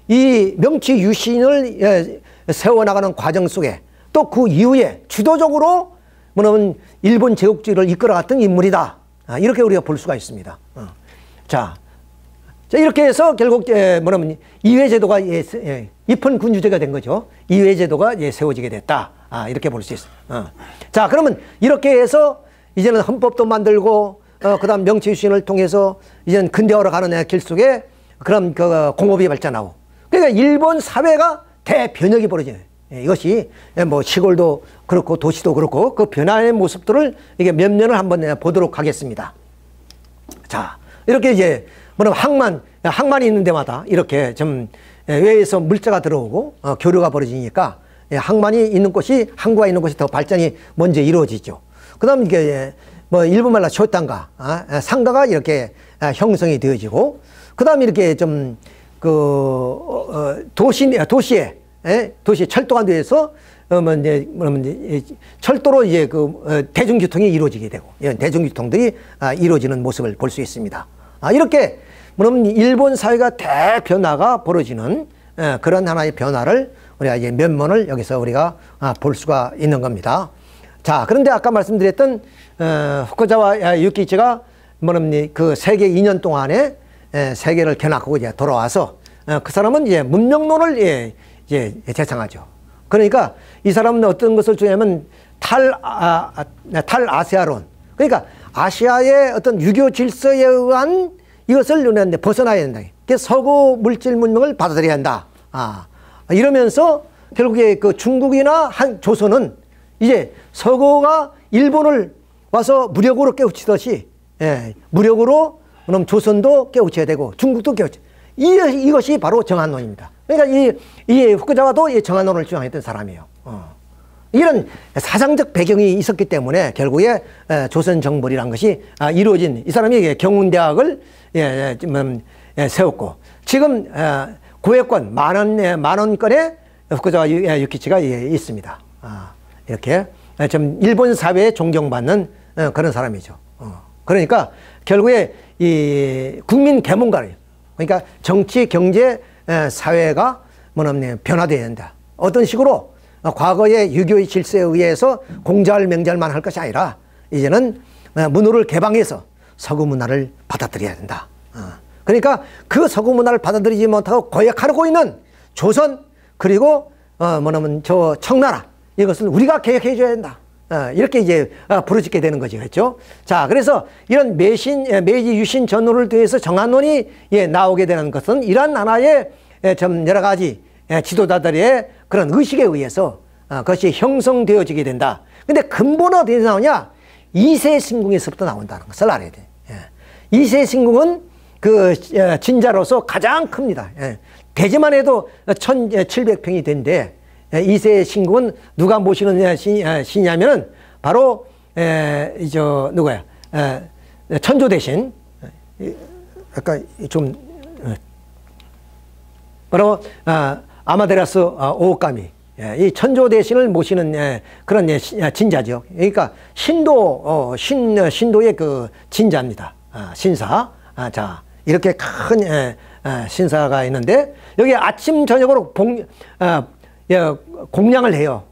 이 명치 유신을 세워나가는 과정 속에 또 그 이후에 주도적으로 뭐냐면 일본 제국주의를 이끌어갔던 인물이다. 이렇게 우리가 볼 수가 있습니다. 자, 이렇게 해서 결국 뭐냐면 이회제도가 입헌 군주제가 된 거죠. 이회제도가 세워지게 됐다. 이렇게 볼 수 있습니다. 자, 그러면 이렇게 해서 이제는 헌법도 만들고 그다음 명치유신을 통해서 이제는 근대화로 가는 길 속에 그런 공업이 발전하고 그러니까 일본 사회가 대변혁이 벌어져요. 이것이 뭐 시골도 그렇고 도시도 그렇고 그 변화의 모습들을 이게 몇 면을 한번 보도록 하겠습니다. 자, 이렇게 이제 뭐냐면 항만이 있는 데마다 이렇게 좀 외에서 물자가 들어오고 교류가 벌어지니까 항만이 있는 곳이 항구가 있는 곳이 더 발전이 먼저 이루어지죠. 그다음 이게 뭐 일본말로 쇼탄가 상가가 이렇게 형성이 되어지고 그다음 이렇게 좀 도시에 철도가 되어서 이제 철도로 이제 대중교통이 이루어지게 되고 대중교통들이 이루어지는 모습을 볼 수 있습니다. 이렇게 그러면 일본 사회가 대변화가 벌어지는 그런 하나의 변화를 우리가 이제 면면을 여기서 우리가 볼 수가 있는 겁니다. 자, 그런데 아까 말씀드렸던 후쿠자와 유키치가 뭐냐면 그 세계 2년 동안에 세계를 견학하고 이제 돌아와서 그 사람은 이제 문명론을 이제 제창하죠. 그러니까 이 사람은 어떤 것을 주냐면 탈아시아론. 그러니까 아시아의 어떤 유교 질서에 의한 이것을 벗어나야 된다. 서구 물질 문명을 받아들여야 한다. 이러면서 결국에 그 중국이나 조선은 이제 서구가 일본을 와서 무력으로 깨우치듯이 무력으로 그럼 조선도 깨우쳐야 되고 중국도 깨우쳐야 이것이 바로 정한론입니다. 그러니까 이 후쿠자와도 이 정한론을 주장했던 사람이에요. 이런 사상적 배경이 있었기 때문에 결국에 조선 정벌이라는 것이 이루어진 이 사람이 경운대학을 세웠고 지금 고액권 만원권의 후쿠자와 유키치가 있습니다. 이렇게 좀 일본 사회에 존경받는 그런 사람이죠. 그러니까 결국에 이 국민 계몽가를 그러니까 정치, 경제, 사회가 뭐냐면 변화되어야 한다. 어떤 식으로 과거의 유교의 질서에 의해서 공자를 맹자를만 할 것이 아니라 이제는 문호를 개방해서 서구 문화를 받아들여야 된다. 그러니까 그 서구 문화를 받아들이지 못하고 고역하고 있는 조선 그리고 뭐냐면 저 청나라 이것을 우리가 개혁해 줘야 된다. 이렇게 이제 부르짖게 되는 거죠. 그렇죠? 자, 그래서 이런 메이지 유신 전후를 통해서 정한론이 나오게 되는 것은 이러한 하나의 좀 여러 가지 지도자들의 그런 의식에 의해서 그것이 형성되어지게 된다. 근데 근본은 어디서 나오냐? 이세신궁에서부터 나온다는 것을 알아야 돼. 이세신궁은 그 진자로서 가장 큽니다. 대지만 해도 1700평이 된데 이세신궁은 누가 모시는 신이냐면은 바로 누구야? 천조 대신 아까 좀 바로 아마데라스 오오카미 이 천조 대신을 모시는 그런 진자죠. 그러니까 신도의 그 진자입니다. 신사. 자, 이렇게 큰 신사가 있는데 여기 아침 저녁으로 공양을 해요.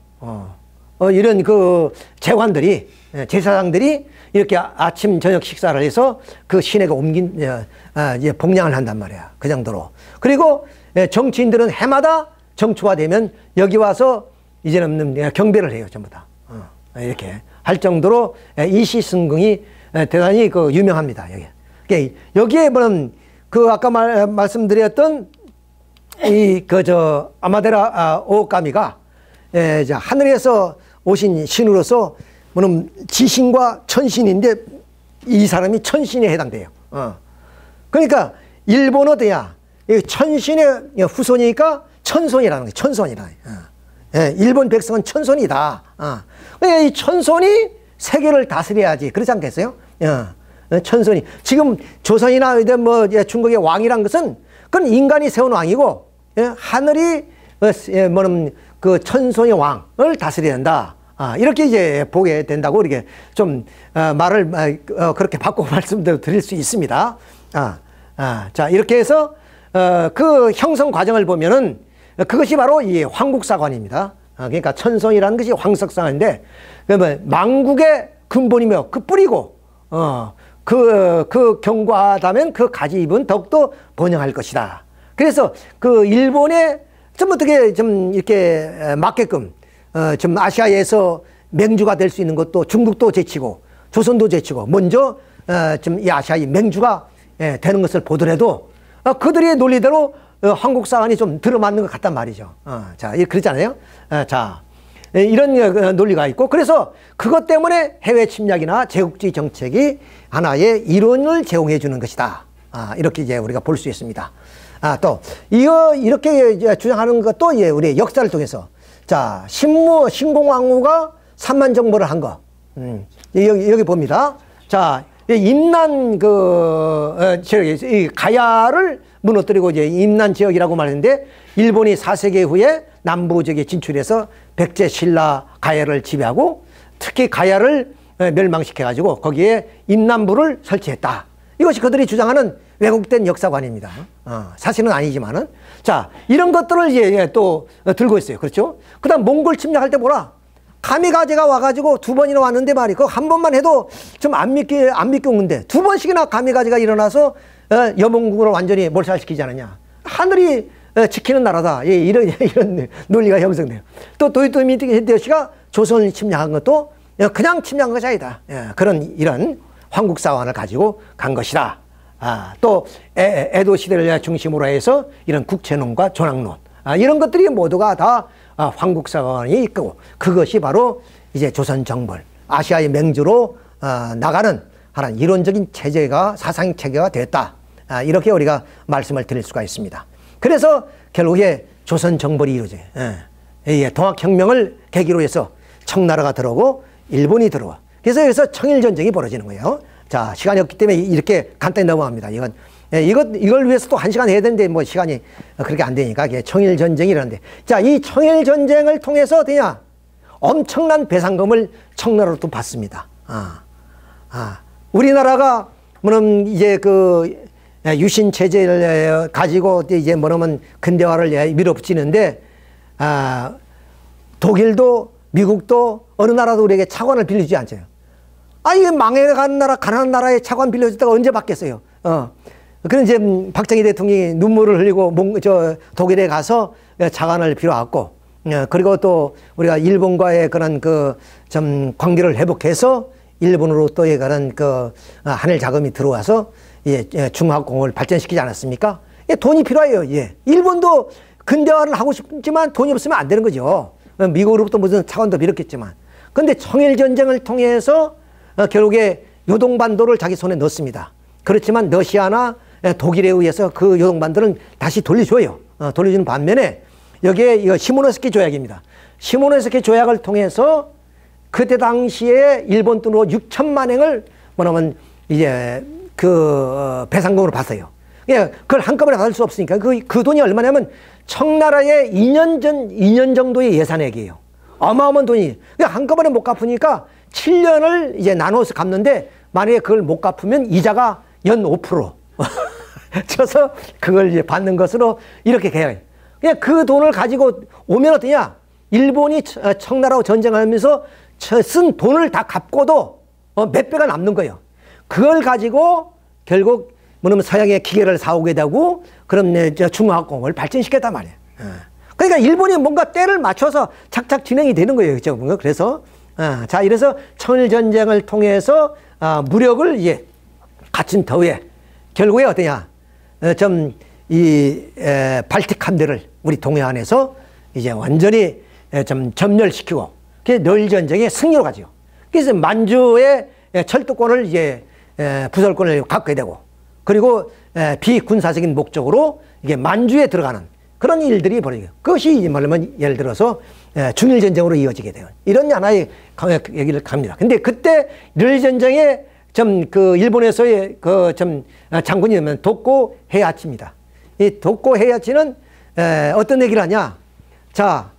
이런 그 제관들이 제사장들이 이렇게 아침 저녁 식사를 해서 그 신에게 봉양을 한단 말이야. 그 정도로. 그리고 정치인들은 해마다 정초가 되면 여기 와서 이제는 경배를 해요. 전부 다. 이렇게 할 정도로 이시승궁이 대단히 그 유명합니다. 여기에 보면 그 아까 말씀드렸던 아마데라 오오카미가 하늘에서 오신 신으로서 뭐는 지신과 천신인데 이 사람이 천신에 해당돼요. 그러니까 일본어도야 천신의 후손이니까 천손이라는 거예요. 천손이라. 일본 백성은 천손이다. 그러니까 이 천손이 세계를 다스려야지. 그렇지 않겠어요? 천손이 지금 조선이나 뭐 중국의 왕이란 것은 그건 인간이 세운 왕이고 하늘이 뭐는 그 천손의 왕을 다스려야 한다. 이렇게 이제 보게 된다고 이렇게 좀 말을 그렇게 바꿔 말씀도 드릴 수 있습니다. 자, 이렇게 해서 그 형성 과정을 보면은 그것이 바로 이 황국사관입니다. 그러니까 천손이라는 것이 황석사관인데 그러면 망국의 근본이며 그 뿌리고 그 경과하다면 그 가지입은 더욱더 번영할 것이다. 그래서 그 일본에 좀 어떻게 좀 이렇게 맞게끔 좀 아시아에서 맹주가 될 수 있는 것도 중국도 제치고 조선도 제치고 먼저 좀 이 아시아의 맹주가 되는 것을 보더라도 그들의 논리대로 한국사관이 좀 들어맞는 것 같단 말이죠. 자, 그렇잖아요. 자, 이런 논리가 있고, 그래서 그것 때문에 해외 침략이나 제국주의 정책이 하나의 이론을 제공해 주는 것이다. 이렇게 이제 우리가 볼 수 있습니다. 또 이렇게 주장하는 것도 우리 역사를 통해서, 자, 신공왕후가 삼만정벌을 한 거, 여기 봅니다. 자, 임난 가야를 무너뜨리고 이제 임난 지역이라고 말했는데, 일본이 4세기 후에 남부 지역에 진출해서 백제 신라 가야를 지배하고, 특히 가야를 멸망시켜 가지고 거기에 임난부를 설치했다. 이것이 그들이 주장하는 왜곡된 역사관입니다. 사실은 아니지만은. 자, 이런 것들을 이제 또 들고 있어요. 그렇죠? 그 다음 몽골 침략할 때 뭐라? 가미가제가 와가지고 2번이나 왔는데 말이야. 그거 한 번만 해도 좀 안 믿기 오는데 2번씩이나 가미가제가 일어나서 여몽국을 완전히 몰살시키지 않았냐. 하늘이 지키는 나라다. 이런 논리가 형성돼요. 또 도요토미 히데요시가 조선을 침략한 것도 그냥 침략한 것이 아니다. 이런 황국사관을 가지고 간 것이다. 또 에도 시대를 중심으로 해서 이런 국채론과 조랑론, 이런 것들이 모두가 다 황국사관이 있고, 그것이 바로 이제 조선 정벌, 아시아의 맹주로 나가는 하나는 이론적인 체제가, 사상 체계가 됐다. 이렇게 우리가 말씀을 드릴 수가 있습니다. 그래서 결국에 조선 정벌이 이루어져요. 동학혁명을 계기로 해서 청나라가 들어오고 일본이 들어와. 그래서 여기서 청일전쟁이 벌어지는 거예요. 자, 시간이 없기 때문에 이렇게 간단히 넘어갑니다. 이걸 위해서 또 1시간 해야 되는데 뭐 시간이 그렇게 안 되니까 청일전쟁이라는데, 자, 이 청일전쟁을 통해서 어떠냐? 엄청난 배상금을 청나라로 또 받습니다. 우리나라가 뭐냐면 이제 유신 체제를 가지고 이제 뭐냐면 근대화를 밀어붙이는데, 독일도 미국도 어느 나라도 우리에게 차관을 빌려주지 않죠. 이게 망해가는 나라, 가난한 나라에 차관 빌려줬다가 언제 받겠어요? 그런 이제 박정희 대통령이 눈물을 흘리고 독일에 가서 차관을 빌어왔고, 그리고 또 우리가 일본과의 그런 좀 관계를 회복해서 일본으로 또 그런 하늘 자금이 들어와서 중화공을 발전시키지 않았습니까? 돈이 필요해요. 일본도 근대화를 하고 싶지만 돈이 없으면 안 되는 거죠. 미국으로부터 무슨 차관도 빌었겠지만. 그런데 청일전쟁을 통해서 결국에 요동반도를 자기 손에 넣습니다. 그렇지만 러시아나 독일에 의해서 그 요동반도는 다시 돌려줘요. 돌려주는 반면에 여기에 이거 시모노스키 조약입니다. 시모노스키 조약을 통해서 그때 당시에 일본 돈으로 6천만 행을 뭐냐면 이제 배상금으로 받아요. 그걸 한꺼번에 받을 수 없으니까 그 돈이 얼마냐면 청나라의 2년 정도의 예산액이에요. 어마어마한 돈이. 한꺼번에 못 갚으니까 7년을 이제 나눠서 갚는데, 만약에 그걸 못 갚으면 이자가 연 5% 쳐서 그걸 이제 받는 것으로 이렇게 계약해요. 그냥 그 돈을 가지고 오면 어떠냐? 일본이 청나라와 전쟁하면서 쓴 돈을 다 갚고도 몇 배가 남는 거예요. 그걸 가지고 결국 뭐냐면 서양의 기계를 사오게 되고, 그럼 중화공을 발전시켰단 말이에요. 그러니까 일본이 뭔가 때를 맞춰서 착착 진행이 되는 거예요. 그렇죠? 그래서 자, 이래서 청일전쟁을 통해서 무력을 갖춘 터에 결국에 어떠냐? 발틱 함대를 우리 동해안에서 이제 완전히 좀 점멸시키고, 그게 널전쟁의 승리로 가죠. 그래서 만주의 철도권을 부설권을 갖게 되고, 그리고 비군사적인 목적으로 이게 만주에 들어가는 그런 일들이 벌어져요. 그것이 말하면 예를 들어서 중일전쟁으로 이어지게 돼요. 이런 하나의 얘기를 갑니다. 근데 그때 널전쟁에 일본에서의 장군이면 도코 헤이하치입니다. 이 도코 헤이하치는 어떤 얘기를 하냐? 자,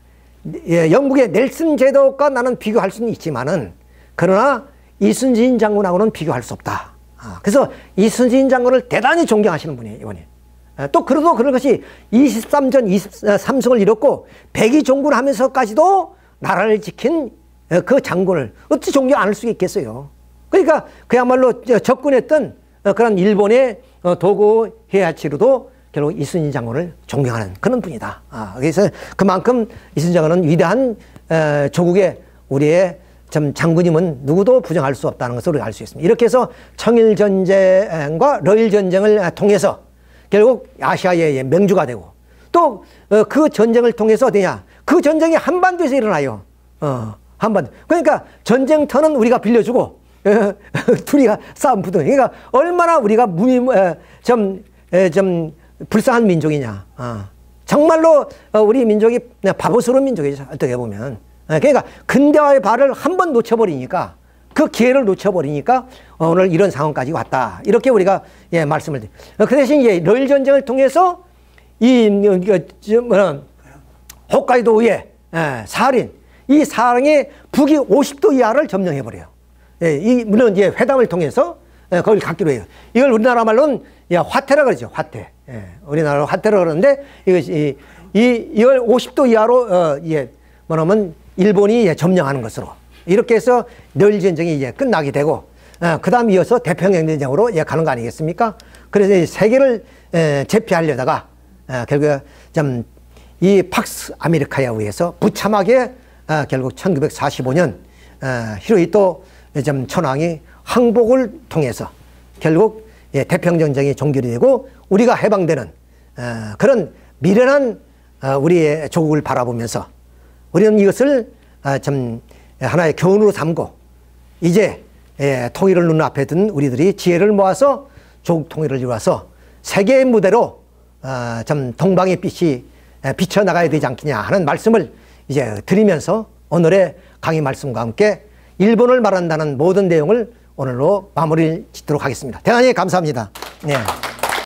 영국의 넬슨 제도과 나는 비교할 수는 있지만은, 그러나 이순신 장군하고는 비교할 수 없다. 그래서 이순신 장군을 대단히 존경하시는 분이에요, 이번에. 또 그래도 그런 것이 23전 23승을 이뤘고 백의종군 하면서까지도 나라를 지킨 그 장군을 어찌 존경 안 할 수가 있겠어요. 그러니까 그야말로 접근했던 그런 일본의 도고 헤이하치로도 결국 이순신 장군을 존경하는 그런 분이다. 그래서 그만큼 이순신 장군은 위대한 조국의 우리의 장군임은 누구도 부정할 수 없다는 것을 우리가 알 수 있습니다. 이렇게 해서 청일전쟁과 러일전쟁을 통해서 결국 아시아의 명주가 되고 또 그 전쟁을 통해서 어디냐? 그 전쟁이 한반도에서 일어나요. 한반도. 그러니까 전쟁터는 우리가 빌려주고 둘이가 싸움 붙어. 그러니까 얼마나 우리가 좀 불쌍한 민족이냐. 정말로 우리 민족이 바보스러운 민족이죠. 어떻게 보면. 그러니까 근대화의 발을 한 번 놓쳐버리니까 그 기회를 놓쳐버리니까 오늘 이런 상황까지 왔다. 이렇게 우리가 말씀을 드립니다. 그 대신 러일 전쟁을 통해서 홋카이도의 사할인, 이 사할인이 북위 50도 이하를 점령해버려요. 물론 회담을 통해서 거길 갖기로 해요. 이걸 우리나라 말로는 화태라 그러죠. 화태. 우리나라로 화태라 그러는데 이걸 50도 이하로 뭐냐면 일본이 점령하는 것으로 이렇게 해서 러일 전쟁이 이제 끝나게 되고 그 다음 이어서 태평양 전쟁으로 가는 거 아니겠습니까? 그래서 세계를 제패하려다가 결국 이 팍스 아메리카에 의해서 부참하게 결국 1945년 히로히토 천황이 항복을 통해서 결국 태평전쟁이 종결이 되고 우리가 해방되는 그런 미련한 우리의 조국을 바라보면서 우리는 이것을 하나의 교훈으로 삼고 이제 통일을 눈앞에 둔 우리들이 지혜를 모아서 조국 통일을 이루어서 세계의 무대로 동방의 빛이 비쳐나가야 되지 않겠냐 하는 말씀을 이제 드리면서 오늘의 강의 말씀과 함께 일본을 말한다는 모든 내용을 오늘로 마무리를 짓도록 하겠습니다. 대단히 감사합니다. 네.